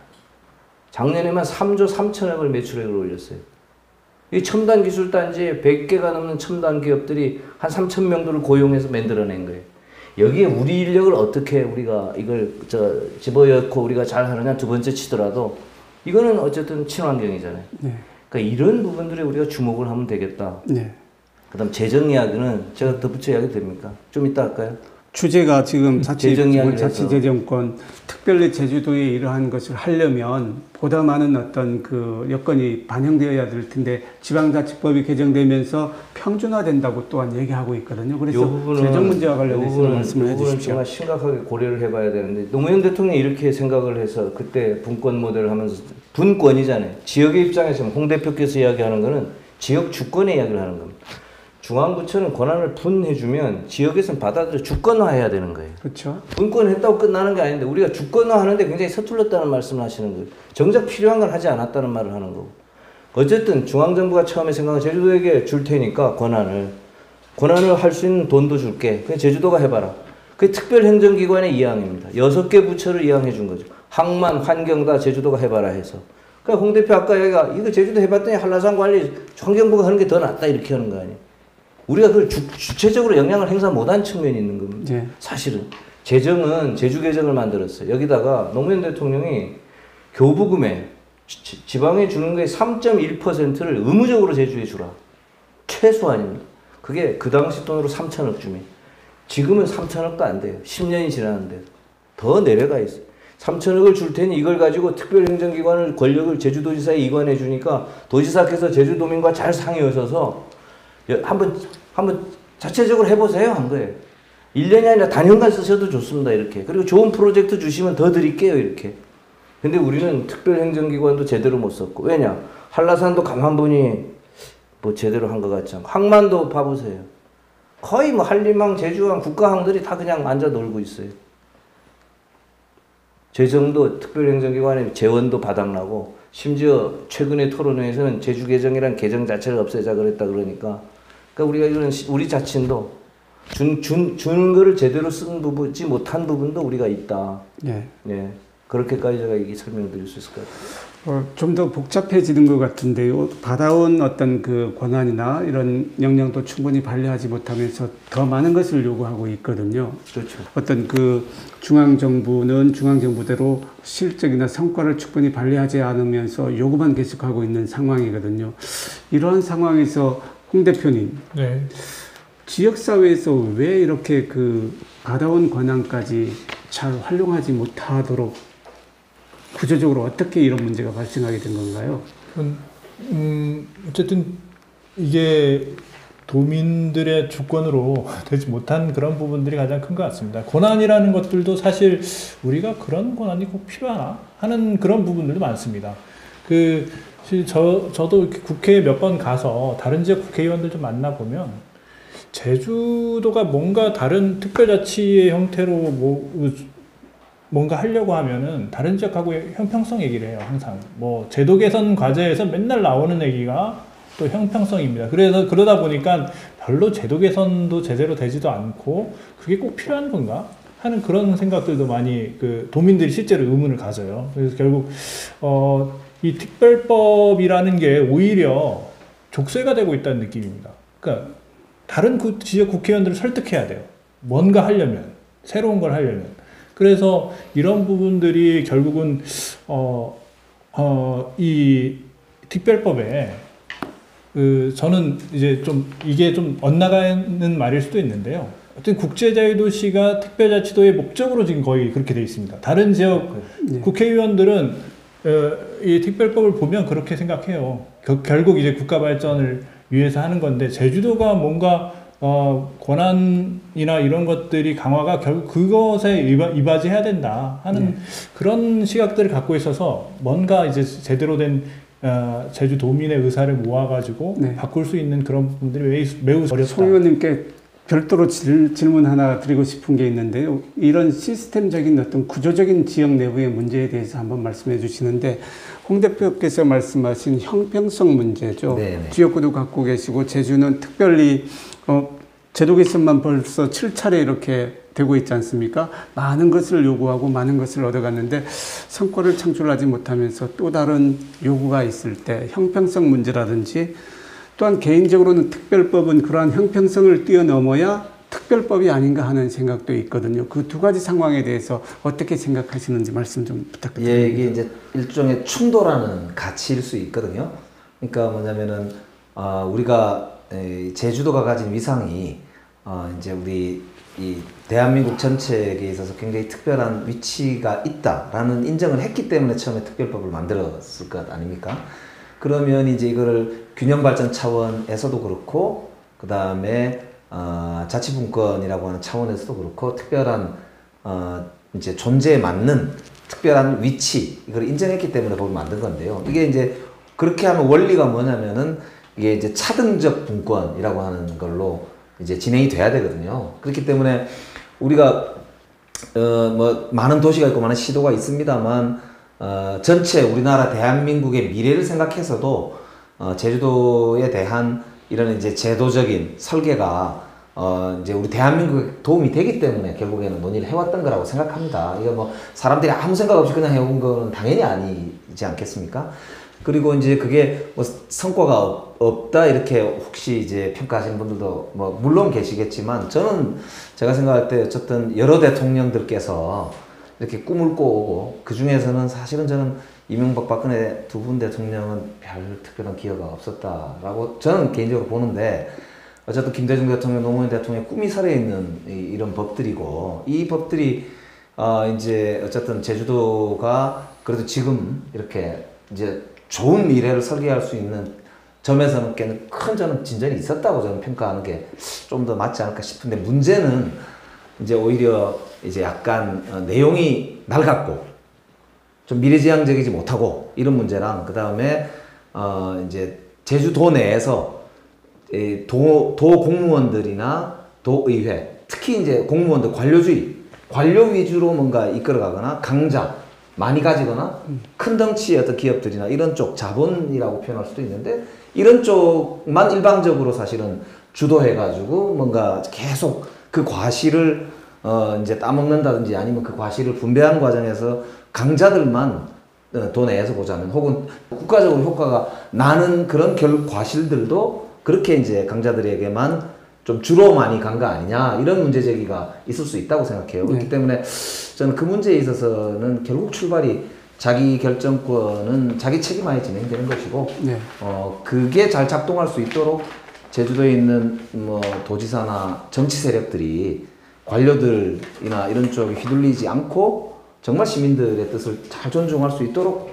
작년에만 3조 3천억을 매출액을 올렸어요. 이 첨단 기술 단지에 100개가 넘는 첨단 기업들이 한 3천 명들을 고용해서 만들어낸 거예요. 여기에 우리 인력을 어떻게 우리가 이걸 집어넣고 우리가 잘 하느냐 두 번째 치더라도 이거는 어쨌든 친환경이잖아요. 네. 그러니까 이런 부분들에 우리가 주목을 하면 되겠다. 네. 그다음 재정 이야기는 제가 덧붙여 이야기 됩니까? 좀 이따 할까요? 주제가 지금 재정 이야기를 자치재정권 특별히 제주도에 이러한 것을 하려면 보다 많은 어떤 그 여건이 반영되어야 될 텐데 지방자치법이 개정되면서 평준화된다고 또한 얘기하고 있거든요. 그래서 재정 문제와 관련해서 말씀을 해주십시오. 정말 심각하게 고려를 해봐야 되는데 노무현 대통령이 이렇게 생각을 해서 그때 분권 모델을 하면서 분권이잖아요. 지역의 입장에서 홍 대표께서 이야기하는 거는 지역 주권의 이야기를 하는 겁니다. 중앙부처는 권한을 분해주면 지역에서는 받아들여 주권화해야 되는 거예요. 그렇죠. 분권했다고 끝나는 게 아닌데 우리가 주권화하는데 굉장히 서툴렀다는 말씀을 하시는 거예요. 정작 필요한 걸 하지 않았다는 말을 하는 거고. 어쨌든 중앙정부가 처음에 생각한 제주도에게 줄 테니까 권한을 할 수 있는 돈도 줄게. 그냥 제주도가 해봐라. 그게 특별행정기관의 이항입니다. 6개 부처를 이항해 준 거죠. 항만, 환경 다 제주도가 해봐라 해서. 그러니까 홍 대표 아까 얘기가 이거 제주도 해봤더니 한라산 관리 환경부가 하는 게 더 낫다 이렇게 하는 거 아니에요. 우리가 그걸 주체적으로 영향을 행사 못한 측면이 있는 겁니다. 네. 사실은 재정은 제주개정을 만들었어요. 여기다가 노무현 대통령이 교부금에 지방에 주는 거에 3.1%를 의무적으로 제주에 주라. 최소한입니다. 그게 그 당시 돈으로 3천억 주면 지금은 3천억도 안 돼요. 10년이 지났는데 더 내려가 있어요. 3천억을 줄 테니 이걸 가지고 특별행정기관을 권력을 제주도지사에 이관해 주니까 도지사께서 제주도민과 잘 상의하셔서 한번 자체적으로 해보세요 한 거예요. 1년이 아니라 단연간 쓰셔도 좋습니다 이렇게. 그리고 좋은 프로젝트 주시면 더 드릴게요 이렇게. 근데 우리는 특별행정기관도 제대로 못 썼고. 왜냐? 한라산도 가만 보니 뭐 제대로 한 것 같지 않고 항만도 봐보세요. 거의 뭐 한림항, 제주항, 국가항들이 다 그냥 앉아 놀고 있어요. 재정도 특별행정기관의 재원도 바닥나고 심지어 최근의 토론회에서는 제주개정이란 개정 자체를 없애자 그랬다 그러니까 우리가 이런 우리 자신도 주는 거를 제대로 쓰지 못한 부분도 우리가 있다. 네. 네. 그렇게까지 제가 이게 설명드릴 수 있을 것 같아요. 좀 더 복잡해지는 것 같은데요. 받아온 어떤 그 권한이나 이런 역량도 충분히 발휘하지 못하면서 더 많은 것을 요구하고 있거든요. 그렇죠. 어떤 그 중앙정부는 중앙정부대로 실적이나 성과를 충분히 발휘하지 않으면서 요구만 계속하고 있는 상황이거든요. 이러한 상황에서 홍 대표님, 네. 지역사회에서 왜 이렇게 그 받아온 권한까지 잘 활용하지 못하도록 구조적으로 어떻게 이런 문제가 발생하게 된 건가요? 어쨌든 이게 도민들의 주권으로 되지 못한 그런 부분들이 가장 큰 것 같습니다. 권한이라는 것들도 사실 우리가 그런 권한이 꼭 필요하나 하는 그런 부분들도 많습니다. 저도 이렇게 국회에 몇 번 가서 다른 지역 국회의원들 좀 만나보면 제주도가 뭔가 다른 특별자치의 형태로 뭔가 하려고 하면은 다른 지역하고 형평성 얘기를 해요. 항상 뭐 제도 개선 과제에서 맨날 나오는 얘기가 또 형평성입니다. 그래서 그러다 보니까 별로 제도 개선도 제대로 되지도 않고 그게 꼭 필요한 건가 하는 그런 생각들도 많이 그 도민들이 실제로 의문을 가져요. 그래서 결국 이 특별법이라는 게 오히려 족쇄가 되고 있다는 느낌입니다. 그러니까 다른 지역 국회의원들을 설득해야 돼요. 뭔가 하려면, 새로운 걸 하려면. 그래서 이런 부분들이 결국은 이 특별법에 저는 이제 좀 이게 좀 엇나가는 말일 수도 있는데요. 어떤 국제자유도시가 특별자치도의 목적으로 지금 거의 그렇게 돼 있습니다. 다른 지역 국회의원들은 이 특별법을 보면 그렇게 생각해요. 결국 이제 국가 발전을 위해서 하는 건데 제주도가 뭔가 권한이나 이런 것들이 강화가 결국 그것에 이바지해야 된다 하는 그런 시각들을 갖고 있어서 뭔가 이제 제대로 된 제주도민의 의사를 모아가지고 바꿀 수 있는 그런 부분들이 매우 어렵다. 송 의원님께 별도로 질문 하나 드리고 싶은 게 있는데요. 이런 시스템적인 어떤 구조적인 지역 내부의 문제에 대해서 한번 말씀해 주시는데 홍 대표께서 말씀하신 형평성 문제죠. 네네. 지역구도 갖고 계시고 제주는 특별히 제도 개선만 벌써 7차례 이렇게 되고 있지 않습니까? 많은 것을 요구하고 많은 것을 얻어갔는데 성과를 창출하지 못하면서 또 다른 요구가 있을 때 형평성 문제라든지 또한 개인적으로는 특별법은 그러한 형평성을 뛰어넘어야 특별법이 아닌가 하는 생각도 있거든요. 그 두 가지 상황에 대해서 어떻게 생각하시는지 말씀 좀 부탁드립니다. 예, 이게 이제 일종의 충돌하는 가치일 수 있거든요. 그러니까 뭐냐면은 우리가 제주도가 가진 위상이 이제 우리 이 대한민국 전체에 있어서 굉장히 특별한 위치가 있다라는 인정을 했기 때문에 처음에 특별법을 만들었을 것 아닙니까? 그러면 이제 이거를 균형 발전 차원에서도 그렇고 그 다음에 자치분권이라고 하는 차원에서도 그렇고 특별한 이제 존재에 맞는 특별한 위치 이걸 인정했기 때문에 법을 만든 건데요. 이게 이제 그렇게 하면 원리가 뭐냐면은 이게 이제 차등적 분권이라고 하는 걸로 이제 진행이 돼야 되거든요. 그렇기 때문에 우리가 뭐 많은 도시가 있고 많은 시도가 있습니다만 전체 우리나라 대한민국의 미래를 생각해서도 제주도에 대한 이런 이제 제도적인 설계가 이제 우리 대한민국에 도움이 되기 때문에 결국에는 논의를 해왔던 거라고 생각합니다. 이거 뭐 사람들이 아무 생각 없이 그냥 해온 거는 당연히 아니지 않겠습니까? 그리고 이제 그게 뭐 성과가 없다 이렇게 혹시 이제 평가하시는 분들도 뭐 물론 계시겠지만 저는 제가 생각할 때 어쨌든 여러 대통령들께서 이렇게 꿈을 꿔오고 그 중에서는 사실은 저는 이명박 박근혜 두 분 대통령은 별 특별한 기여가 없었다라고 저는 개인적으로 보는데 어쨌든 김대중 대통령, 노무현 대통령의 꿈이 살아있는 이런 법들이고 이 법들이 이제 어쨌든 제주도가 그래도 지금 이렇게 이제 좋은 미래를 설계할 수 있는 점에서는 꽤 큰 저는 진전이 있었다고 저는 평가하는 게 좀 더 맞지 않을까 싶은데 문제는 이제 오히려 이제 약간 내용이 낡았고 좀 미래지향적이지 못하고 이런 문제랑 그 다음에 이제 제주도 내에서 도 공무원들이나 도의회 특히 이제 공무원들 관료주의 관료 위주로 뭔가 이끌어가거나 강자 많이 가지거나 큰 덩치의 어떤 기업들이나 이런 쪽 자본이라고 표현할 수도 있는데 이런 쪽만 일방적으로 사실은 주도해가지고 뭔가 계속 그 과실을 이제 따먹는다든지 아니면 그 과실을 분배하는 과정에서 강자들만 도 내에서 보자면 혹은 국가적으로 효과가 나는 그런 과실들도 그렇게 이제 강자들에게만 좀 주로 많이 간 거 아니냐 이런 문제 제기가 있을 수 있다고 생각해요. 그렇기 때문에 저는 그 문제에 있어서는 결국 출발이 자기 결정권은 자기 책임 하에 진행되는 것이고 그게 잘 작동할 수 있도록 제주도에 있는 뭐 도지사나 정치 세력들이 관료들이나 이런 쪽에 휘둘리지 않고 정말 시민들의 뜻을 잘 존중할 수 있도록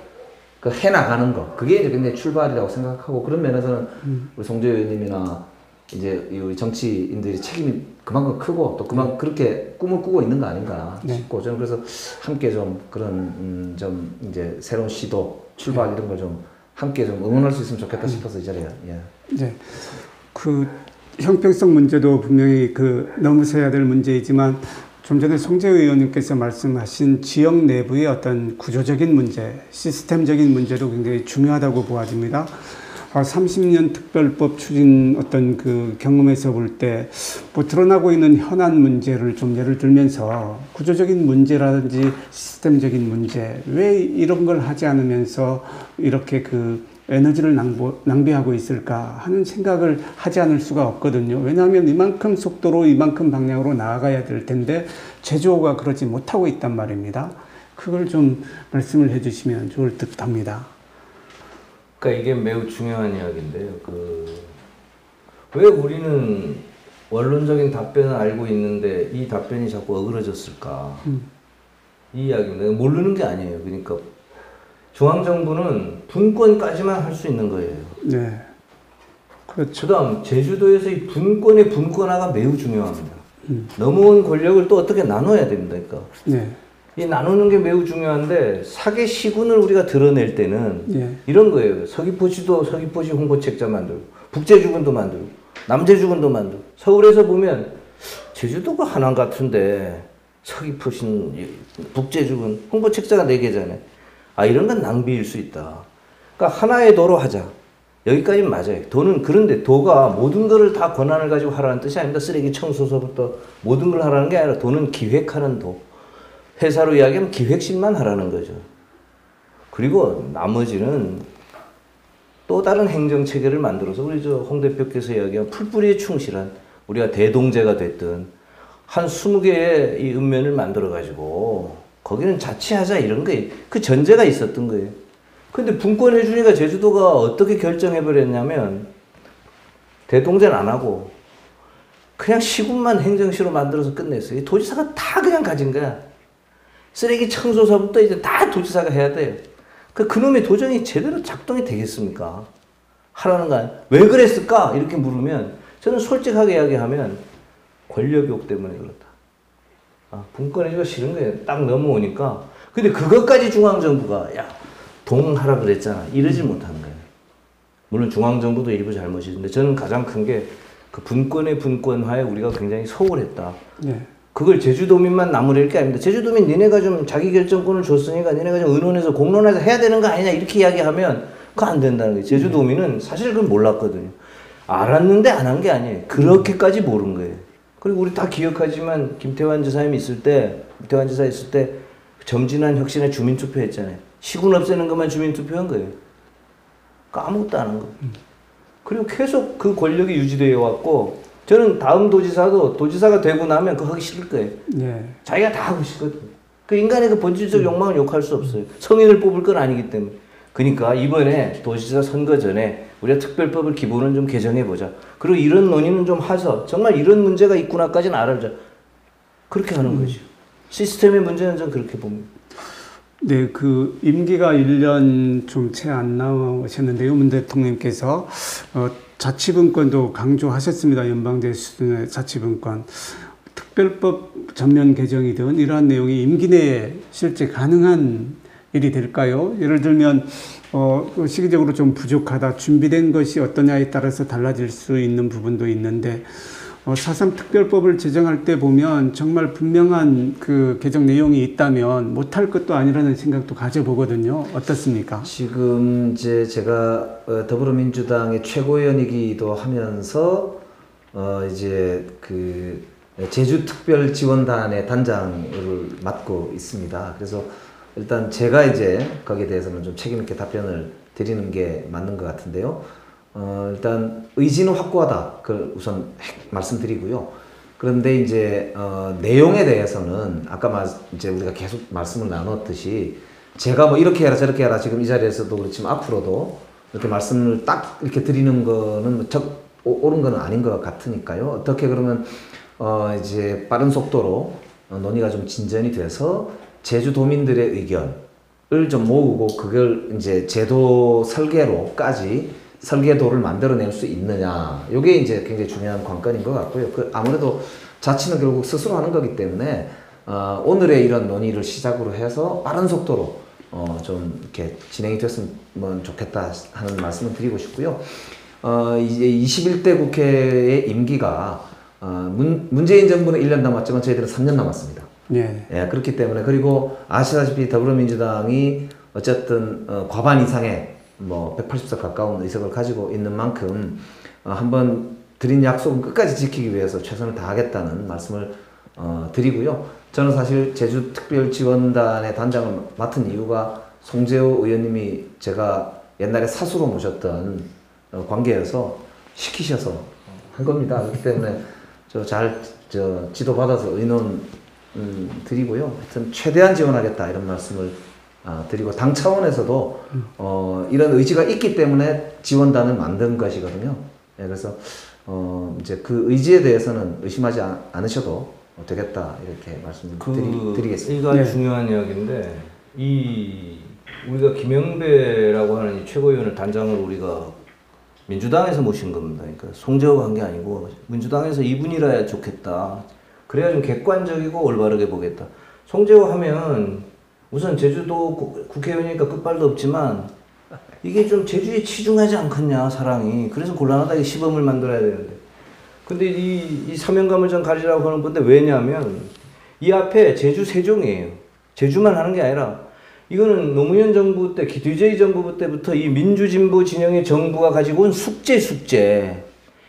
그 해나가는 거 그게 이제 굉장히 출발이라고 생각하고 그런 면에서는 우리 송재 의원님이나 이제 우리 정치인들이 책임이 그만큼 크고 또 그만큼 그렇게 꿈을 꾸고 있는 거 아닌가 싶고 저는 그래서 함께 좀 그런 좀 이제 새로운 시도 출발 이런 걸 좀 함께 좀 응원할 수 있으면 좋겠다 싶어서 이 자리에 네. 그 형평성 문제도 분명히 넘어서야 될 문제이지만 좀 전에 송재 의원님께서 말씀하신 지역 내부의 어떤 구조적인 문제, 시스템적인 문제도 굉장히 중요하다고 보아집니다. 30년 특별법 추진 어떤 그 경험에서 볼 때 뭐 드러나고 있는 현안 문제를 좀 예를 들면서 구조적인 문제라든지 시스템적인 문제 왜 이런 걸 하지 않으면서 이렇게 그 에너지를 낭비하고 있을까 하는 생각을 하지 않을 수가 없거든요. 왜냐하면 이만큼 속도로 이만큼 방향으로 나아가야 될 텐데 제주도가 그러지 못하고 있단 말입니다. 그걸 좀 말씀을 해주시면 좋을 듯 합니다. 그러니까 이게 매우 중요한 이야기인데요. 왜 우리는 원론적인 답변은 알고 있는데 이 답변이 자꾸 어그러졌을까? 이 이야기입니다. 모르는 게 아니에요. 그러니까 중앙정부는 분권까지만 할 수 있는 거예요. 네. 그렇죠. 그다음 제주도에서 이 분권의 분권화가 매우 중요합니다. 넘어온 권력을 또 어떻게 나눠야 됩니다. 그러니까 네. 이 나누는 게 매우 중요한데 사개 시군을 우리가 드러낼 때는 네. 이런 거예요. 서귀포시도 서귀포시 홍보책자 만들고 북제주군도 만들고 남제주군도 만들고 서울에서 보면 제주도가 하나 같은데 서귀포시 북제주군 홍보책자가 4개잖아요. 아 이런 건 낭비일 수 있다. 그러니까 하나의 도로 하자. 여기까지는 맞아요. 도는 그런데 도가 모든 거를 다 권한을 가지고 하라는 뜻이 아닙니다. 쓰레기 청소서부터 모든 걸 하라는 게 아니라 도는 기획하는 도. 회사로 이야기하면 기획실만 하라는 거죠. 그리고 나머지는 또 다른 행정체계를 만들어서 우리 홍 대표께서 이야기한 풀뿌리에 충실한 우리가 대동제가 됐든 한 20개의 이 읍면을 만들어가지고 거기는 자치하자 이런 게 그 전제가 있었던 거예요. 근데 분권해주니까 제주도가 어떻게 결정해버렸냐면 대동제는 안 하고 그냥 시군만 행정시로 만들어서 끝냈어요. 이 도지사가 다 그냥 가진 거야. 쓰레기 청소서부터 이제 다 도지사가 해야 돼요. 그놈의 도정이 제대로 작동이 되겠습니까? 하라는 거 아니에요. 왜 그랬을까? 이렇게 물으면 저는 솔직하게 이야기하면 권력욕 때문에 그렇다. 분권해주기가 싫은 거예요. 딱 넘어오니까. 근데 그것까지 중앙정부가 야 동하라 그랬잖아. 이러지 못하는 거예요. 물론 중앙정부도 일부 잘못이 있는데 저는 가장 큰 게 그 분권의 분권화에 우리가 굉장히 소홀했다. 네. 그걸 제주도민만 나무랄 게 아닙니다. 제주도민 니네가 좀 자기 결정권을 줬으니까 니네가 좀 의논해서 공론화해서 해야 되는 거 아니냐 이렇게 이야기하면 그거 안 된다는 거예요. 제주도민은 사실 그걸 몰랐거든요. 알았는데 안 한 게 아니에요. 그렇게까지 모른 거예요. 그리고 우리 다 기억하지만 김태환 지사 있을 때 점진한 혁신에 주민투표 했잖아요. 시군 없애는 것만 주민투표한 거예요. 그러니까 아무것도 안 한 거예요. 그리고 계속 그 권력이 유지되어 왔고 저는 다음 도지사도 도지사가 되고 나면 그거 하기 싫을 거예요. 네. 자기가 다 하고 싶거든. 그 인간의 그 본질적 욕망을 욕할 수 없어요. 성인을 뽑을 건 아니기 때문에. 그러니까 이번에 도지사 선거 전에 우리가 특별법을 기본은 좀 개정해보자. 그리고 이런 논의는 좀 하자. 정말 이런 문제가 있구나까지는 알아보자. 그렇게 하는 거죠. 시스템의 문제는 전 그렇게 봅니다. 네, 그 임기가 1년 좀 채 안 나오셨는데요. 문 대통령께서 자치분권도 강조하셨습니다. 연방제 수준의 자치분권. 특별법 전면 개정이든 이러한 내용이 임기 내에 실제 가능한 일이 될까요? 예를 들면 시기적으로 좀 부족하다, 준비된 것이 어떠냐에 따라서 달라질 수 있는 부분도 있는데 4.3 특별법을 제정할 때 보면 정말 분명한 그 개정 내용이 있다면 못할 것도 아니라는 생각도 가져보거든요. 어떻습니까? 지금 이제 제가 더불어민주당의 최고위원이기도 하면서 이제 그 제주특별지원단의 단장을 맡고 있습니다. 그래서 일단 제가 이제 거기에 대해서는 좀 책임 있게 답변을 드리는 게 맞는 것 같은데요. 일단 의지는 확고하다. 그걸 우선 말씀드리고요. 그런데 이제 내용에 대해서는 아까 이제 우리가 계속 말씀을 나눴듯이 제가 뭐 이렇게 해라 저렇게 해라 지금 이 자리에서도 그렇지만 앞으로도 이렇게 말씀을 딱 이렇게 드리는 거는 옳은 거는 아닌 것 같으니까요. 어떻게 그러면 이제 빠른 속도로 논의가 좀 진전이 돼서 제주도민들의 의견을 좀 모으고 그걸 이제 제도 설계도를 만들어낼 수 있느냐. 이게 이제 굉장히 중요한 관건인 것 같고요. 아무래도 자치는 결국 스스로 하는 거기 때문에 오늘의 이런 논의를 시작으로 해서 빠른 속도로 좀 이렇게 진행이 됐으면 좋겠다 하는 말씀을 드리고 싶고요. 이제 21대 국회의 임기가 문재인 정부는 1년 남았지만 저희들은 3년 남았습니다. 네. 예, 그렇기 때문에 그리고 아시다시피 더불어민주당이 어쨌든 과반 이상의 뭐 180석 가까운 의석을 가지고 있는 만큼 한번 드린 약속은 끝까지 지키기 위해서 최선을 다하겠다는 말씀을 드리고요. 저는 사실 제주특별지원단의 단장을 맡은 이유가 송재호 의원님이 제가 옛날에 사수로 모셨던 관계여서 시키셔서 한 겁니다. 그렇기 때문에 지도받아서 의논 드리고요. 하여튼 최대한 지원하겠다 이런 말씀을 드리고 당 차원에서도 이런 의지가 있기 때문에 지원단을 만든 것이거든요. 예, 그래서 이제 그 의지에 대해서는 의심하지 않으셔도 되겠다 이렇게 말씀드리겠습니다. 이거 아주 중요한 이야기인데 우리가 김영배라고 하는 이 최고위원을 단장으로 우리가 민주당에서 모신 겁니다. 그러니까 송재호가 한 게 아니고 민주당에서 이분이라야 좋겠다. 그래야 좀 객관적이고 올바르게 보겠다. 송재호 하면 우선 제주도 국회의원이니까 끝발도 없지만 이게 좀 제주에 치중하지 않겠냐 사랑이. 그래서 곤란하다게 시범을 만들어야 되는데. 근데 이 사명감을 전 가지라고 하는 건데 왜냐하면 이 앞에 제주 세종이에요. 제주만 하는 게 아니라 이거는 노무현 정부 때 기dü제이 정부 때부터 이 민주진보 진영의 정부가 가지고 온 숙제.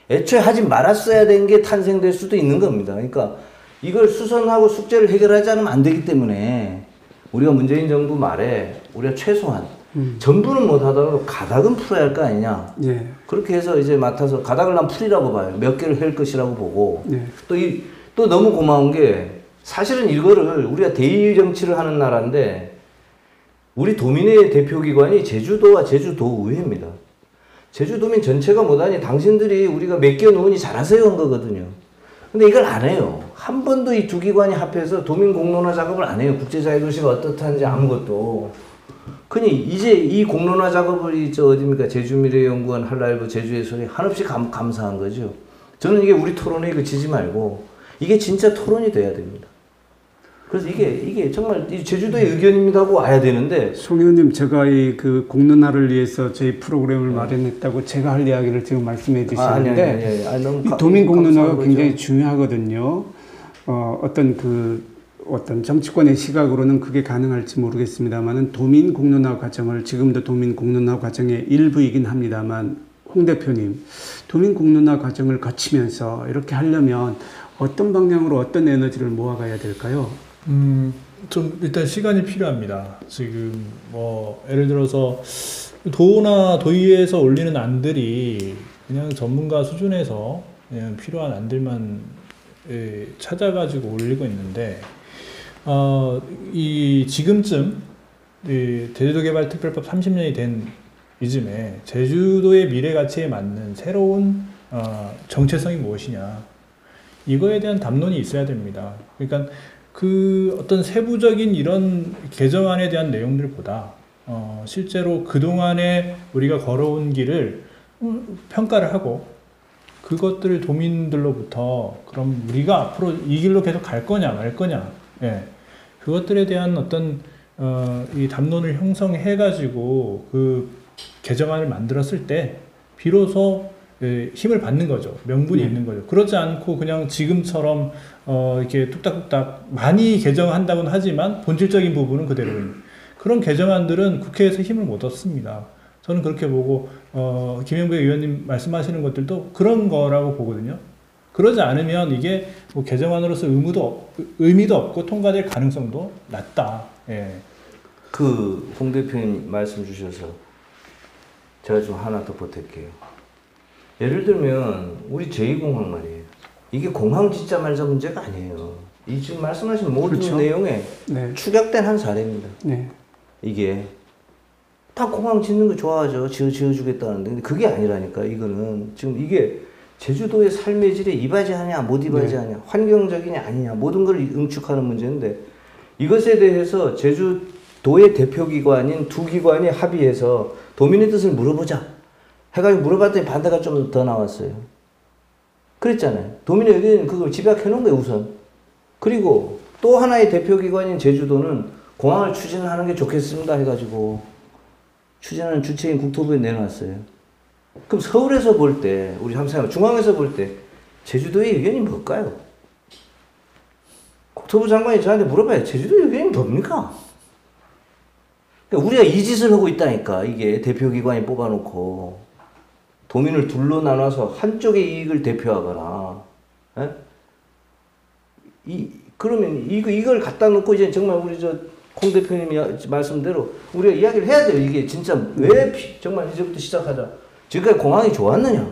애초에 하지 말았어야 된 게 탄생될 수도 있는 겁니다. 그러니까 이걸 수선하고 숙제를 해결하지 않으면 안 되기 때문에 우리가 문재인 정부 말에 우리가 최소한 전부는 못하더라도 가닥은 풀어야 할 거 아니냐. 예. 그렇게 해서 이제 맡아서 가닥을 난 풀이라고 봐요. 몇 개를 할 것이라고 보고. 예. 또 너무 고마운 게 사실은 이거를 우리가 대의 정치를 하는 나라인데 우리 도민의 대표기관이 제주도와 제주도의회입니다. 제주도민 전체가 못하니 당신들이 우리가 맡겨놓으니 잘하세요 한 거거든요. 근데 이걸 안 해요. 한 번도 이 두 기관이 합해서 도민 공론화 작업을 안 해요. 국제자유도시가 어떻다는지 아무것도. 그니 이제 이 공론화 작업을 어디입니까? 제주미래연구원, 한라일보, 제주의 소리 한없이 감사한 거죠. 저는 이게 우리 토론에 그치지 말고 이게 진짜 토론이 돼야 됩니다. 그래서 이게 정말 제주도의 의견입니다 하고 와야 되는데. 송 의원님, 제가 이 그 공론화를 위해서 저희 프로그램을 마련했다고 제가 할 이야기를 지금 말씀해 주시는데 이 도민 공론화가 굉장히 중요하거든요. 어떤 정치권의 시각으로는 그게 가능할지 모르겠습니다만은 도민 공론화 과정을 지금도 도민 공론화 과정의 일부이긴 합니다만 홍 대표님, 도민 공론화 과정을 거치면서 이렇게 하려면 어떤 방향으로 어떤 에너지를 모아가야 될까요? 좀 일단 시간이 필요합니다. 지금 예를 들어서 도나 도의회에서 올리는 안들이 그냥 전문가 수준에서 그냥 필요한 안들만 찾아가지고 올리고 있는데 이 지금쯤 이 제주도개발특별법 30년이 된 이즘에 제주도의 미래 가치에 맞는 새로운 정체성이 무엇이냐 이거에 대한 담론이 있어야 됩니다. 그러니까 그 어떤 세부적인 이런 개정안에 대한 내용들보다 실제로 그동안에 우리가 걸어온 길을 평가를 하고 그것들을 도민들로부터 그럼 우리가 앞으로 이 길로 계속 갈 거냐 말 거냐 그것들에 대한 어떤 이 담론을 형성해 가지고 그 개정안을 만들었을 때 비로소 힘을 받는 거죠. 명분이 있는 거죠. 그렇지 않고 그냥 지금처럼 이렇게 뚝딱뚝딱 많이 개정한다고는 하지만 본질적인 부분은 그대로인 그런 개정안들은 국회에서 힘을 못 얻습니다. 저는 그렇게 보고 김영배 의원님 말씀하시는 것들도 그런 거라고 보거든요. 그러지 않으면 이게 뭐 개정안으로서 의미도 없고 통과될 가능성도 낮다. 홍 대표님 말씀 주셔서 제가 좀 하나 더 보탤게요. 예를 들면 우리 제2공항 말이에요. 이게 공항 짓자 말자 문제가 아니에요. 이 지금 말씀하신 모든 그렇죠. 내용에 축약된 한 사례입니다. 네. 이게 다 공항 짓는 거 좋아하죠. 지어주겠다는데 근데 그게 아니라니까. 이거는 지금 이게 제주도의 삶의 질에 이바지하냐 못 이바지하냐 환경적이냐 아니냐 모든 걸 응축하는 문제인데 이것에 대해서 제주도의 대표기관인 두 기관이 합의해서 도민의 뜻을 물어보자 해가지고 물어봤더니 반대가 좀 더 나왔어요. 그랬잖아요. 도민의 의견은 그걸 집약해 놓은 거예요 우선. 그리고 또 하나의 대표기관인 제주도는 공항을 추진하는 게 좋겠습니다 해가지고 추진하는 주체인 국토부에 내놨어요. 그럼 서울에서 볼 때, 우리 한번 생각해, 중앙에서 볼 때, 제주도의 의견이 뭘까요? 국토부 장관이 저한테 물어봐요. 제주도의 의견이 뭡니까? 그러니까 우리가 이 짓을 하고 있다니까. 이게 대표기관이 뽑아놓고, 도민을 둘로 나눠서 한쪽의 이익을 대표하거나, 그러면 이걸 갖다 놓고 이제 정말 우리 홍 대표님이 말씀대로 우리가 이야기를 해야 돼요. 이게 진짜 정말 이제부터 시작하자. 지금까지 공항이 좋았느냐?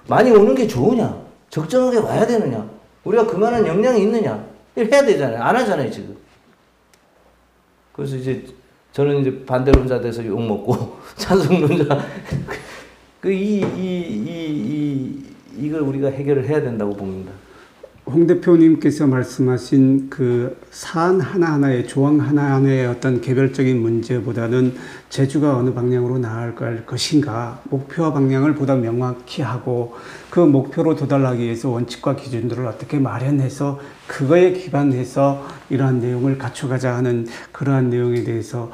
많이 오는 게 좋으냐? 적정하게 와야 되느냐? 우리가 그만한 역량이 있느냐? 이걸 해야 되잖아요. 안 하잖아요, 지금. 그래서 이제 저는 이제 반대론자 돼서 욕먹고 찬성론자 이걸 우리가 해결을 해야 된다고 봅니다. 홍 대표님께서 말씀하신 그 사안 하나하나의 조항 하나하나의 어떤 개별적인 문제보다는 제주가 어느 방향으로 나아갈 것인가 목표와 방향을 보다 명확히 하고 그 목표로 도달하기 위해서 원칙과 기준들을 어떻게 마련해서 그거에 기반해서 이러한 내용을 갖춰가자 하는 그러한 내용에 대해서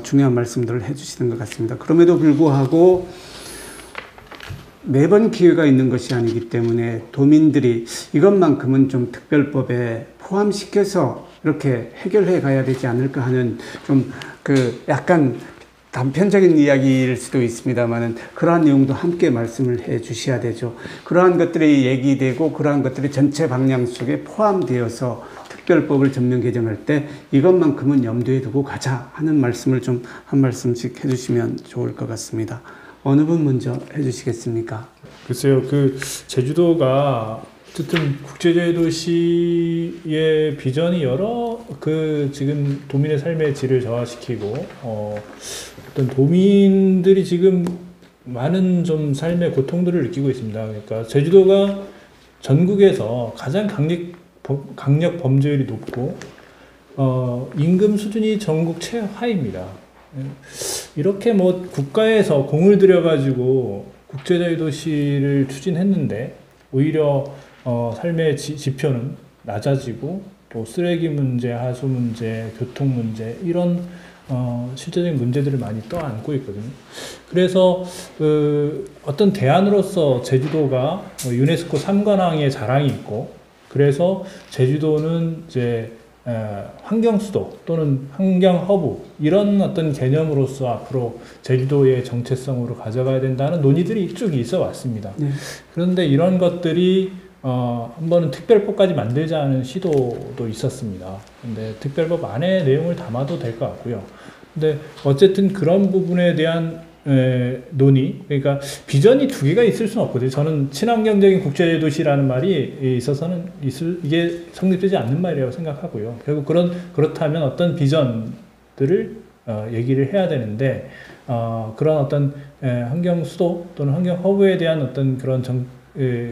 중요한 말씀들을 해주시는 것 같습니다. 그럼에도 불구하고 매번 기회가 있는 것이 아니기 때문에 도민들이 이것만큼은 좀 특별법에 포함시켜서 이렇게 해결해 가야 되지 않을까 하는 좀 그 약간 단편적인 이야기일 수도 있습니다만은 그러한 내용도 함께 말씀을 해 주셔야 되죠. 그러한 것들이 얘기되고 그러한 것들이 전체 방향 속에 포함되어서 특별법을 전면 개정할 때 이것만큼은 염두에 두고 가자 하는 말씀을 좀 한 말씀씩 해주시면 좋을 것 같습니다. 어느 분 먼저 해주시겠습니까? 글쎄요, 그 제주도가 어쨌든 국제제도시의 비전이 여러 그 지금 도민의 삶의 질을 저하시키고 어떤 도민들이 지금 많은 좀 삶의 고통들을 느끼고 있습니다. 그러니까 제주도가 전국에서 가장 강력 범죄율이 높고 임금 수준이 전국 최하입니다. 이렇게 뭐 국가에서 공을 들여가지고 국제제도시를 추진했는데 오히려 삶의 지표는 낮아지고 또 쓰레기 문제, 하수 문제, 교통 문제 이런 실제적인 문제들을 많이 떠안고 있거든요. 그래서 어떤 대안으로서 제주도가 유네스코 3관왕의 자랑이 있고 그래서 제주도는 이제 환경 수도 또는 환경 허브 이런 어떤 개념으로서 앞으로 제주도의 정체성으로 가져가야 된다는 논의들이 쭉 있어 왔습니다. 네. 그런데 이런 것들이 한 번은 특별법까지 만들자는 시도도 있었습니다. 근데 특별법 안에 내용을 담아도 될 것 같고요. 근데 어쨌든 그런 부분에 대한 논의, 그러니까 비전이 두 개가 있을 수는 없거든요. 저는 친환경적인 국제도시라는 말이 있어서는 이게 성립되지 않는 말이라고 생각하고요. 결국 그렇다면 어떤 비전들을 얘기를 해야 되는데 그런 어떤 환경 수도 또는 환경 허브에 대한 어떤 그런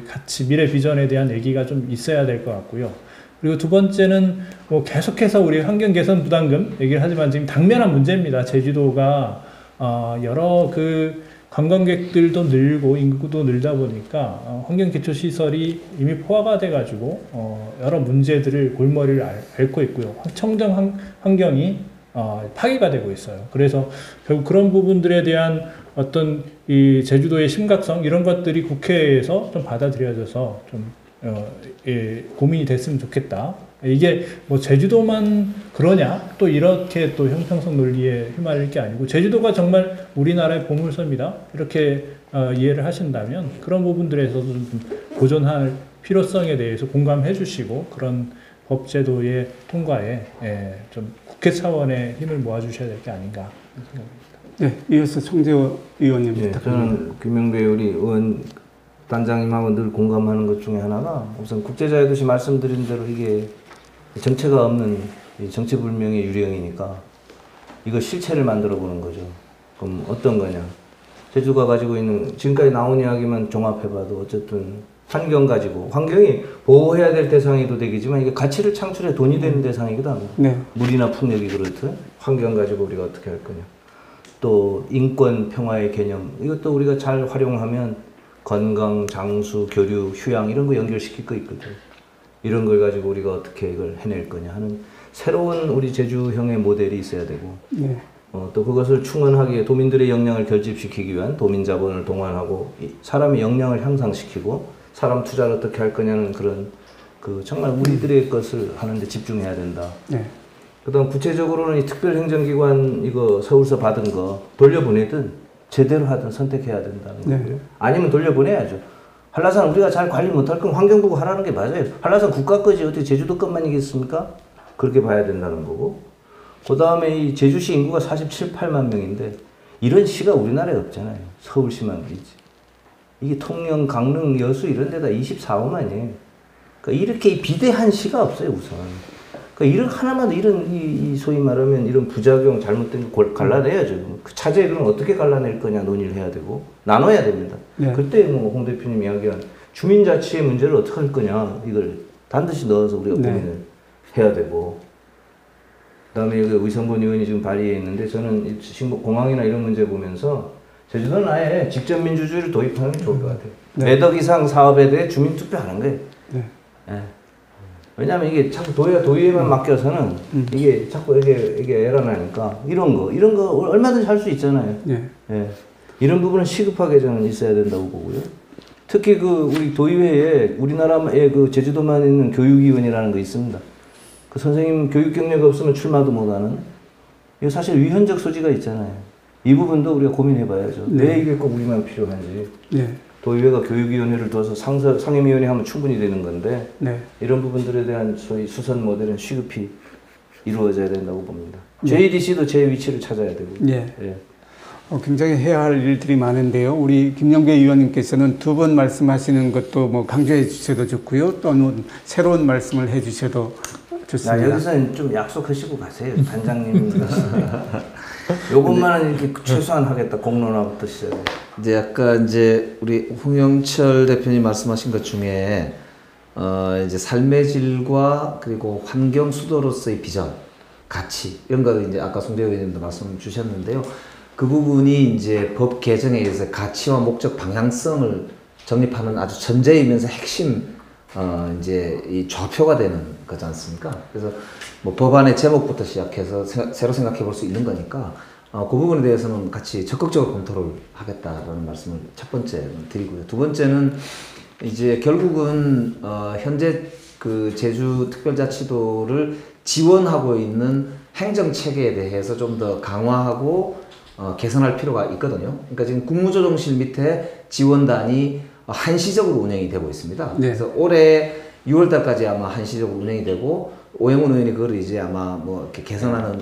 가치, 미래 비전에 대한 얘기가 좀 있어야 될 것 같고요. 그리고 두 번째는 뭐 계속해서 우리 환경 개선 부담금 얘기를 하지만 지금 당면한 문제입니다. 제주도가 여러 그 관광객들도 늘고 인구도 늘다 보니까 환경 기초 시설이 이미 포화가 돼가지고 여러 문제들을 골머리를 앓고 있고요. 청정 환경이 파괴가 되고 있어요. 그래서 결국 그런 부분들에 대한 어떤 이 제주도의 심각성 이런 것들이 국회에서 좀 받아들여져서 좀 고민이 됐으면 좋겠다. 이게 뭐 제주도만 그러냐 또 이렇게 또 형평성 논리에 휘말릴 게 아니고 제주도가 정말 우리나라의 보물섬이다 이렇게 이해를 하신다면 그런 부분들에서도 좀 보존할 필요성에 대해서 공감해 주시고 그런 법제도의 통과에 좀 국회 차원의 힘을 모아 주셔야 될 게 아닌가 생각합니다. 네, 이어서 송재호 의원님 부탁드립니다. 저는 김명배 우리 의원 단장님하고 늘 공감하는 것 중에 하나가 우선 국제자유도시 말씀드린 대로 이게 정체가 없는 정체불명의 유령이니까 이거 실체를 만들어 보는 거죠. 그럼 어떤 거냐? 제주가 가지고 있는 지금까지 나온 이야기만 종합해봐도 어쨌든 환경 가지고 환경이 보호해야 될 대상이도 되겠지만 이게 가치를 창출해 돈이 되는 대상이기도 합니다. 네. 물이나 풍력이 그렇듯 환경 가지고 우리가 어떻게 할 거냐? 또 인권 평화의 개념 이것도 우리가 잘 활용하면 건강, 장수, 교류, 휴양 이런 거 연결시킬 거 있거든. 이런 걸 가지고 우리가 어떻게 이걸 해낼 거냐 하는 새로운 우리 제주형의 모델이 있어야 되고 네. 또 그것을 충원하기에 도민들의 역량을 결집시키기 위한 도민 자본을 동원하고 사람의 역량을 향상시키고 사람 투자를 어떻게 할 거냐는 그런 그 정말 우리들의 것을 하는데 집중해야 된다. 네. 그다음 구체적으로는 이 특별행정기관 이거 서울서 받은 거 돌려보내든 제대로 하든 선택해야 된다는 거고요. 네. 아니면 돌려보내야죠. 한라산 우리가 잘 관리 못할 건 환경보고 하라는 게 맞아요. 한라산 국가 거지 어떻게 제주도 것만이겠습니까? 그렇게 봐야 된다는 거고. 그 다음에 이 제주시 인구가 47, 8만 명인데 이런 시가 우리나라에 없잖아요. 서울시만 그렇지. 이게 통영, 강릉, 여수 이런 데다 24만이에요. 그러니까 이렇게 비대한 시가 없어요 우선. 그러니까 이런 하나만 이런 이 소위 말하면 이런 부작용 잘못된 거 갈라내야죠. 그 차제에 그럼 어떻게 갈라낼 거냐 논의를 해야 되고 나눠야 됩니다. 네. 그때 뭐 홍 대표님 이야기한 주민자치의 문제를 어떻게 할 거냐 이걸 반드시 넣어서 우리가 네. 고민을 해야 되고 그다음에 여기 의성분 의원이 지금 발의해 있는데 저는 공항이나 이런 문제 보면서 제주도는 아예 직접 민주주의를 도입하는 게 좋을 것 같아요. 네. 매덕 이상 사업에 대해 주민 투표하는 거예요. 네. 예. 왜냐하면 이게 자꾸 도의회만 맡겨서는 이게 자꾸 이게 에러 나니까 이런 거 얼마든지 할 수 있잖아요. 네. 예. 이런 부분은 시급하게 저는 있어야 된다고 보고요. 특히 그 우리 도의회에 우리나라의 그 제주도만 있는 교육위원이라는 거 있습니다. 그 선생님 교육 경력 없으면 출마도 못하는 이거 사실 위헌적 소지가 있잖아요. 이 부분도 우리가 고민해봐야죠. 네. 왜 이게 꼭 우리만 필요한지. 네. 도의회가 교육위원회를 둬서 상임위원회 하면 충분히 되는 건데 네. 이런 부분들에 대한 소위 수선 모델은 시급히 이루어져야 된다고 봅니다. JDC도 제 위치를 찾아야 되고. 네. 예. 굉장히 해야 할 일들이 많은데요. 우리 김영배 의원님께서는 두 번 말씀하시는 것도 뭐 강조해 주셔도 좋고요. 또는 새로운 말씀을 해 주셔도 좋습니다. 여기서는 좀 약속하시고 가세요. 단장님. 요것만은 이렇게 최소한 하겠다. 공론화부터 시작해. 이제 약간 이제 우리 홍영철 대표님 말씀하신 것 중에 이제 삶의 질과 그리고 환경 수도로서의 비전, 가치 이런 거를 이제 아까 송재 의원님도 말씀 주셨는데요. 그 부분이 이제 법 개정에 의해서 가치와 목적 방향성을 정립하는 아주 전제이면서 핵심 이제 이 좌표가 되는 거지 않습니까? 그래서 뭐 법안의 제목부터 시작해서 새로 생각해 볼 수 있는 거니까 그 부분에 대해서는 같이 적극적으로 검토를 하겠다라는 말씀을 첫 번째는 드리고요. 두 번째는 이제 결국은 현재 그 제주특별자치도를 지원하고 있는 행정 체계에 대해서 좀 더 강화하고 개선할 필요가 있거든요. 그러니까 지금 국무조정실 밑에 지원단이 한시적으로 운영이 되고 있습니다. 네. 그래서 올해 6월달까지 아마 한시적으로 운영이 되고 오영훈 의원이 그걸 이제 아마 뭐 이렇게 개선하는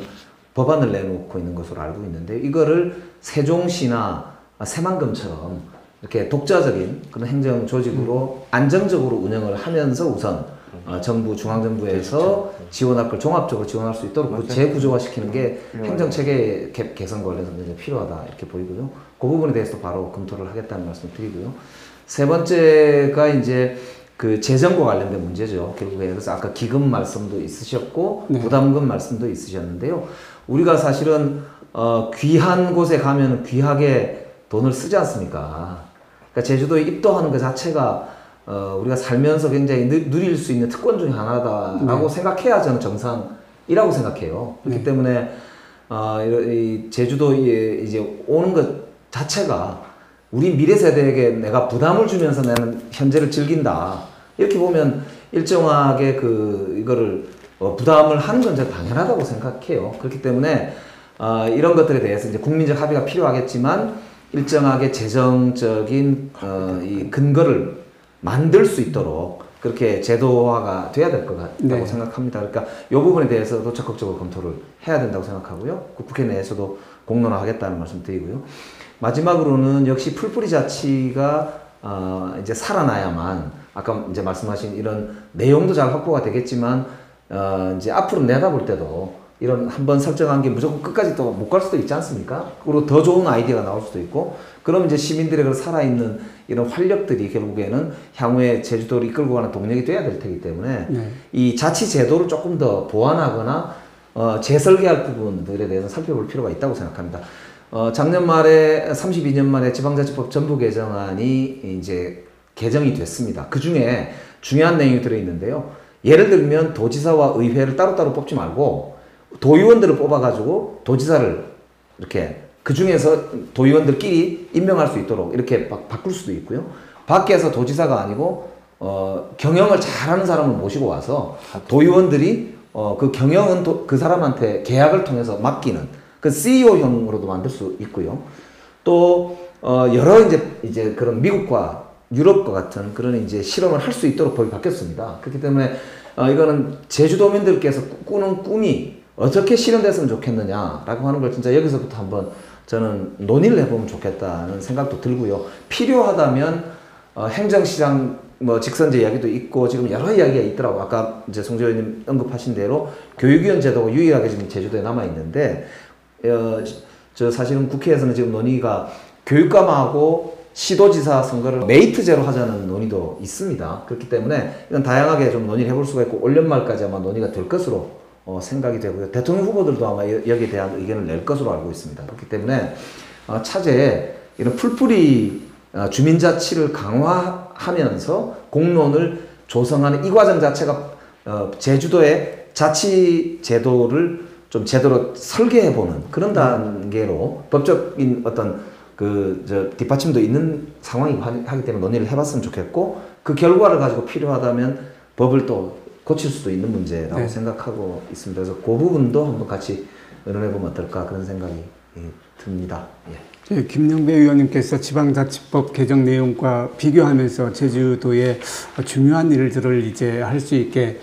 법안을 내놓고 있는 것으로 알고 있는데 이거를 세종시나 새만금처럼 이렇게 독자적인 그런 행정 조직으로 안정적으로 운영을 하면서 우선 정부 중앙정부에서 지원할 걸 종합적으로 지원할 수 있도록 그 재구조화시키는 게 행정체계 개선 관련해서 굉장히 필요하다 이렇게 보이고요. 그 부분에 대해서 바로 검토를 하겠다는 말씀을 드리고요. 세 번째가 이제 그 재정과 관련된 문제죠. 결국에 그래서 아까 기금 말씀도 있으셨고 네. 부담금 말씀도 있으셨는데요. 우리가 사실은 귀한 곳에 가면 귀하게 돈을 쓰지 않습니까? 그러니까 제주도에 입도하는 것 자체가 우리가 살면서 굉장히 누릴 수 있는 특권 중에 하나다라고 생각해야 저는 정상이라고 생각해요. 그렇기 때문에 이 제주도에 이제 오는 것 자체가 우리 미래 세대에게 내가 부담을 주면서 나는 현재를 즐긴다. 이렇게 보면 일정하게 이거를 부담을 하는 건 제가 당연하다고 생각해요. 그렇기 때문에 이런 것들에 대해서 이제 국민적 합의가 필요하겠지만 일정하게 재정적인 이 근거를 만들 수 있도록 그렇게 제도화가 돼야 될 것 같다고 생각합니다. 그러니까 이 부분에 대해서도 적극적으로 검토를 해야 된다고 생각하고요. 국회 내에서도 공론화하겠다는 말씀 드리고요. 마지막으로는 역시 풀뿌리 자치가 이제 살아나야만 아까 이제 말씀하신 이런 내용도 잘 확보가 되겠지만 이제 앞으로 내다볼 때도 이런 한번 설정한 게 무조건 끝까지 또 못 갈 수도 있지 않습니까? 그리고 더 좋은 아이디어가 나올 수도 있고 그럼 이제 시민들의 그 살아있는 이런 활력들이 결국에는 향후에 제주도를 이끌고 가는 동력이 돼야 될 테기 때문에 이 자치 제도를 조금 더 보완하거나 재설계할 부분들에 대해서 살펴볼 필요가 있다고 생각합니다. 작년 말에 32년 만에 지방자치법 전부 개정안이 이제 개정이 됐습니다. 그 중에 중요한 내용이 들어있는데요. 예를 들면 도지사와 의회를 따로따로 뽑지 말고 도의원들을 뽑아가지고 도지사를 이렇게 그 중에서 도의원들끼리 임명할 수 있도록 이렇게 바꿀 수도 있고요. 밖에서 도지사가 아니고 경영을 잘하는 사람을 모시고 와서 도의원들이 그 경영은 그 사람한테 계약을 통해서 맡기는 그 CEO형으로도 만들 수 있고요. 또 여러 이제 그런 미국과 유럽과 같은 그런 이제 실험을 할 수 있도록 법이 바뀌었습니다. 그렇기 때문에 이거는 제주도민들께서 꾸는 꿈이 어떻게 실현됐으면 좋겠느냐라고 하는 걸 진짜 여기서부터 한번 저는 논의를 해보면 좋겠다는 생각도 들고요. 필요하다면 행정시장 뭐 직선제 이야기도 있고 지금 여러 이야기가 있더라고. 아까 이제 송재 의원님 언급하신 대로 교육위원 제도가 유일하게 지금 제주도에 남아 있는데 저 사실은 국회에서는 지금 논의가 교육감하고 시도지사 선거를 메이트제로 하자는 논의도 있습니다. 그렇기 때문에 이건 다양하게 좀 논의를 해볼 수가 있고 올 연말까지 아마 논의가 될 것으로 생각이 되고요. 대통령 후보들도 아마 여기에 대한 의견을 낼 것으로 알고 있습니다. 그렇기 때문에 차제에 이런 풀뿌리 주민자치를 강화하면서 공론을 조성하는 이 과정 자체가 제주도의 자치 제도를 좀 제대로 설계해보는 그런 단계로 법적인 어떤 뒷받침도 있는 상황이 하기 때문에 논의를 해봤으면 좋겠고 그 결과를 가지고 필요하다면 법을 또 고칠 수도 있는 문제라고 네. 생각하고 있습니다. 그래서 그 부분도 한번 같이 의논해보면 어떨까 그런 생각이 듭니다. 예. 김영배 의원님께서 지방자치법 개정 내용과 비교하면서 제주도의 중요한 일들을 이제 할 수 있게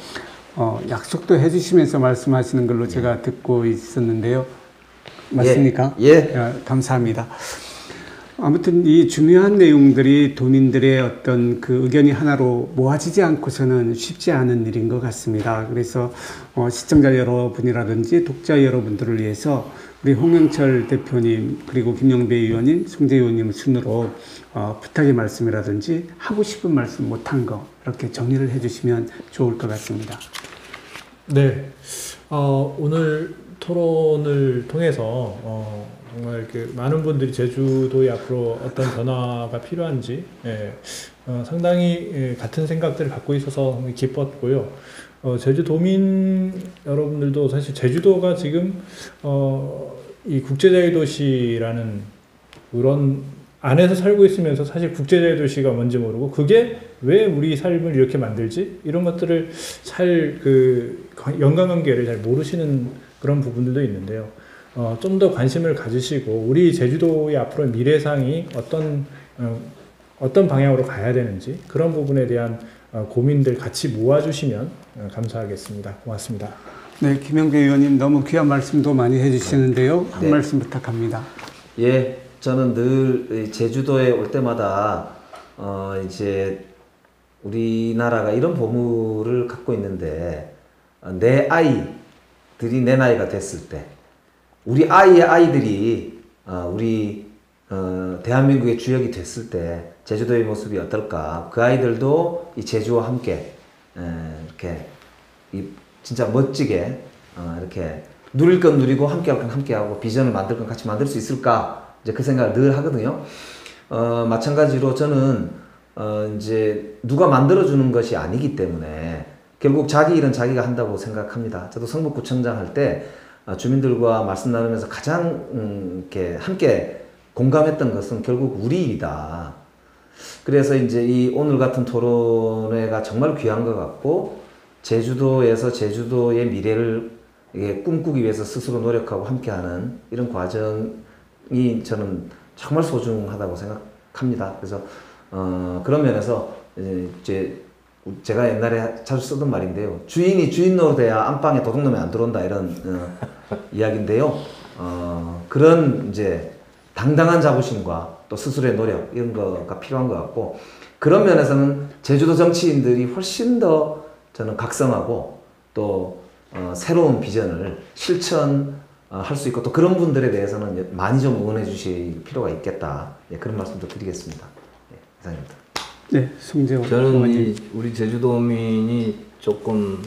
약속도 해주시면서 말씀하시는 걸로 제가 듣고 있었는데요. 맞습니까? 예. 감사합니다. 아무튼 이 중요한 내용들이 도민들의 어떤 그 의견이 하나로 모아지지 않고서는 쉽지 않은 일인 것 같습니다. 그래서 시청자 여러분이라든지 독자 여러분들을 위해서 우리 홍영철 대표님 그리고 김영배 의원님, 송재 의원님 순으로 부탁의 말씀이라든지 하고 싶은 말씀 못한 거 이렇게 정리를 해주시면 좋을 것 같습니다. 네, 오늘 토론을 통해서 정말 많은 분들이 제주도에 앞으로 어떤 변화가 필요한지 상당히 같은 생각들을 갖고 있어서 상당히 기뻤고요. 제주도민 여러분들도 사실 제주도가 지금 이 국제자유도시라는 그런 안에서 살고 있으면서 사실 국제자유도시가 뭔지 모르고 그게 왜 우리 삶을 이렇게 만들지? 이런 것들을 잘 연관관계를 잘 모르시는 그런 부분들도 있는데요. 좀 더 관심을 가지시고 우리 제주도의 앞으로 미래상이 어떤 방향으로 가야 되는지 그런 부분에 대한 고민들 같이 모아주시면 감사하겠습니다. 고맙습니다. 네, 김영배 의원님 너무 귀한 말씀도 많이 해주시는데요. 한 네. 말씀 부탁합니다. 예, 저는 늘 제주도에 올 때마다 이제 우리나라가 이런 보물을 갖고 있는데 내 아이들이 내 나이가 됐을 때 우리 아이의 아이들이 우리 대한민국의 주역이 됐을 때 제주도의 모습이 어떨까? 그 아이들도 이 제주와 함께 이렇게 진짜 멋지게 이렇게 누릴 건 누리고 함께할 건 함께하고 비전을 만들 건 같이 만들 수 있을까? 이제 그 생각을 늘 하거든요. 마찬가지로 저는 이제 누가 만들어주는 것이 아니기 때문에 결국 자기 일은 자기가 한다고 생각합니다. 저도 성북구청장 할 때 주민들과 말씀 나누면서 가장 이렇게 함께 공감했던 것은 결국 우리 일이다. 그래서 이제 이 오늘 같은 토론회가 정말 귀한 것 같고 제주도에서 제주도의 미래를 꿈꾸기 위해서 스스로 노력하고 함께하는 이런 과정이 저는 정말 소중하다고 생각합니다. 그래서 그런 면에서 이제 제가 옛날에 자주 쓰던 말인데요. 주인이 주인으로 돼야 안방에 도둑놈이 안 들어온다 이런 이야기인데요. 그런 이제 당당한 자부심과 또 스스로의 노력 이런 거가 필요한 것 같고 그런 면에서는 제주도 정치인들이 훨씬 더 저는 각성하고 또 새로운 비전을 실천할 수 있고 또 그런 분들에 대해서는 많이 좀 응원해 주실 필요가 있겠다. 예, 그런 말씀도 드리겠습니다. 예, 이상입니다. 네, 송재호 저는 의원님. 우리 제주도민이 조금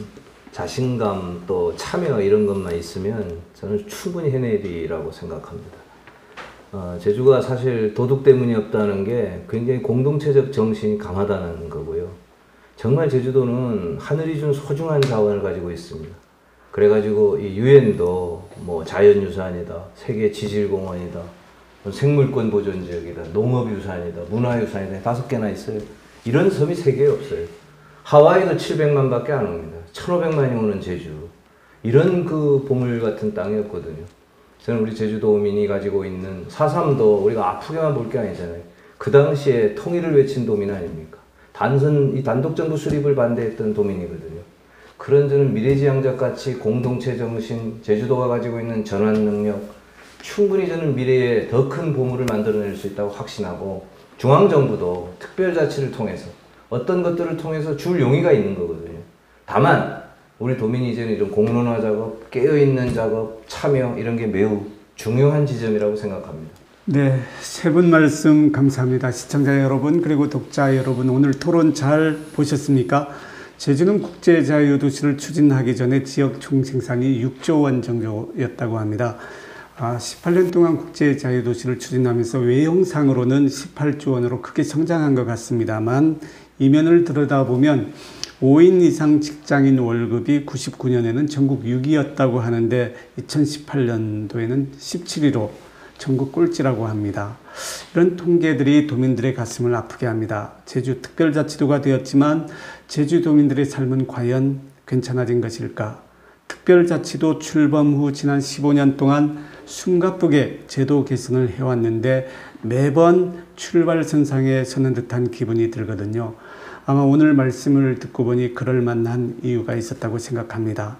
자신감 또 참여 이런 것만 있으면 저는 충분히 해내리라고 생각합니다. 제주가 사실 도둑 때문이 없다는 게 굉장히 공동체적 정신이 강하다는 거고요. 정말 제주도는 하늘이 준 소중한 자원을 가지고 있습니다. 그래가지고 이 유엔도 뭐 자연유산이다, 세계 지질공원이다, 생물권 보존지역이다, 농업유산이다, 문화유산이다 5개나 있어요. 이런 섬이 세계에 없어요. 하와이도 700만 밖에 안 옵니다. 1500만이 오는 제주. 이런 그 보물 같은 땅이 없거든요. 저는 우리 제주도민이 가지고 있는 4.3도 우리가 아프게만 볼 게 아니잖아요. 그 당시에 통일을 외친 도민 아닙니까? 이 단독정부 수립을 반대했던 도민이거든요. 그런 저는 미래지향적 가치, 공동체 정신, 제주도가 가지고 있는 전환 능력, 충분히 저는 미래에 더 큰 보물을 만들어낼 수 있다고 확신하고 중앙정부도 특별자치를 통해서 어떤 것들을 통해서 줄 용의가 있는 거거든요. 다만 우리 도민이 이제는 이런 공론화 작업, 깨어있는 작업, 참여 이런 게 매우 중요한 지점이라고 생각합니다. 네, 세 분 말씀 감사합니다. 시청자 여러분 그리고 독자 여러분, 오늘 토론 잘 보셨습니까? 제주는 국제자유도시를 추진하기 전에 지역 총생산이 6조 원 정도였다고 합니다. 18년 동안 국제자유도시를 추진하면서 외형상으로는 18조 원으로 크게 성장한 것 같습니다만 이면을 들여다보면 5인 이상 직장인 월급이 99년에는 전국 6위였다고 하는데 2018년도에는 17위로 전국 꼴찌라고 합니다. 이런 통계들이 도민들의 가슴을 아프게 합니다. 제주 특별자치도가 되었지만 제주도민들의 삶은 과연 괜찮아진 것일까? 특별자치도 출범 후 지난 15년 동안 숨가쁘게 제도 개선을 해왔는데 매번 출발선상에 서는 듯한 기분이 들거든요. 아마 오늘 말씀을 듣고 보니 그럴 만한 이유가 있었다고 생각합니다.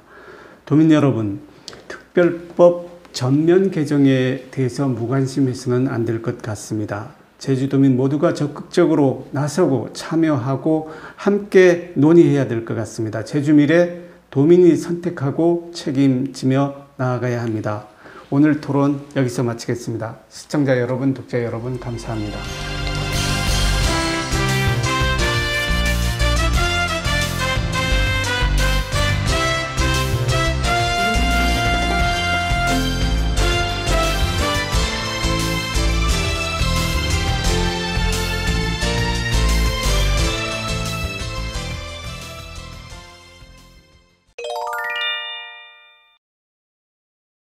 도민 여러분, 특별법 전면 개정에 대해서 무관심해서는 안 될 것 같습니다. 제주도민 모두가 적극적으로 나서고 참여하고 함께 논의해야 될 것 같습니다. 제주 미래 도민이 선택하고 책임지며 나아가야 합니다. 오늘 토론 여기서 마치겠습니다. 시청자 여러분, 독자 여러분 감사합니다.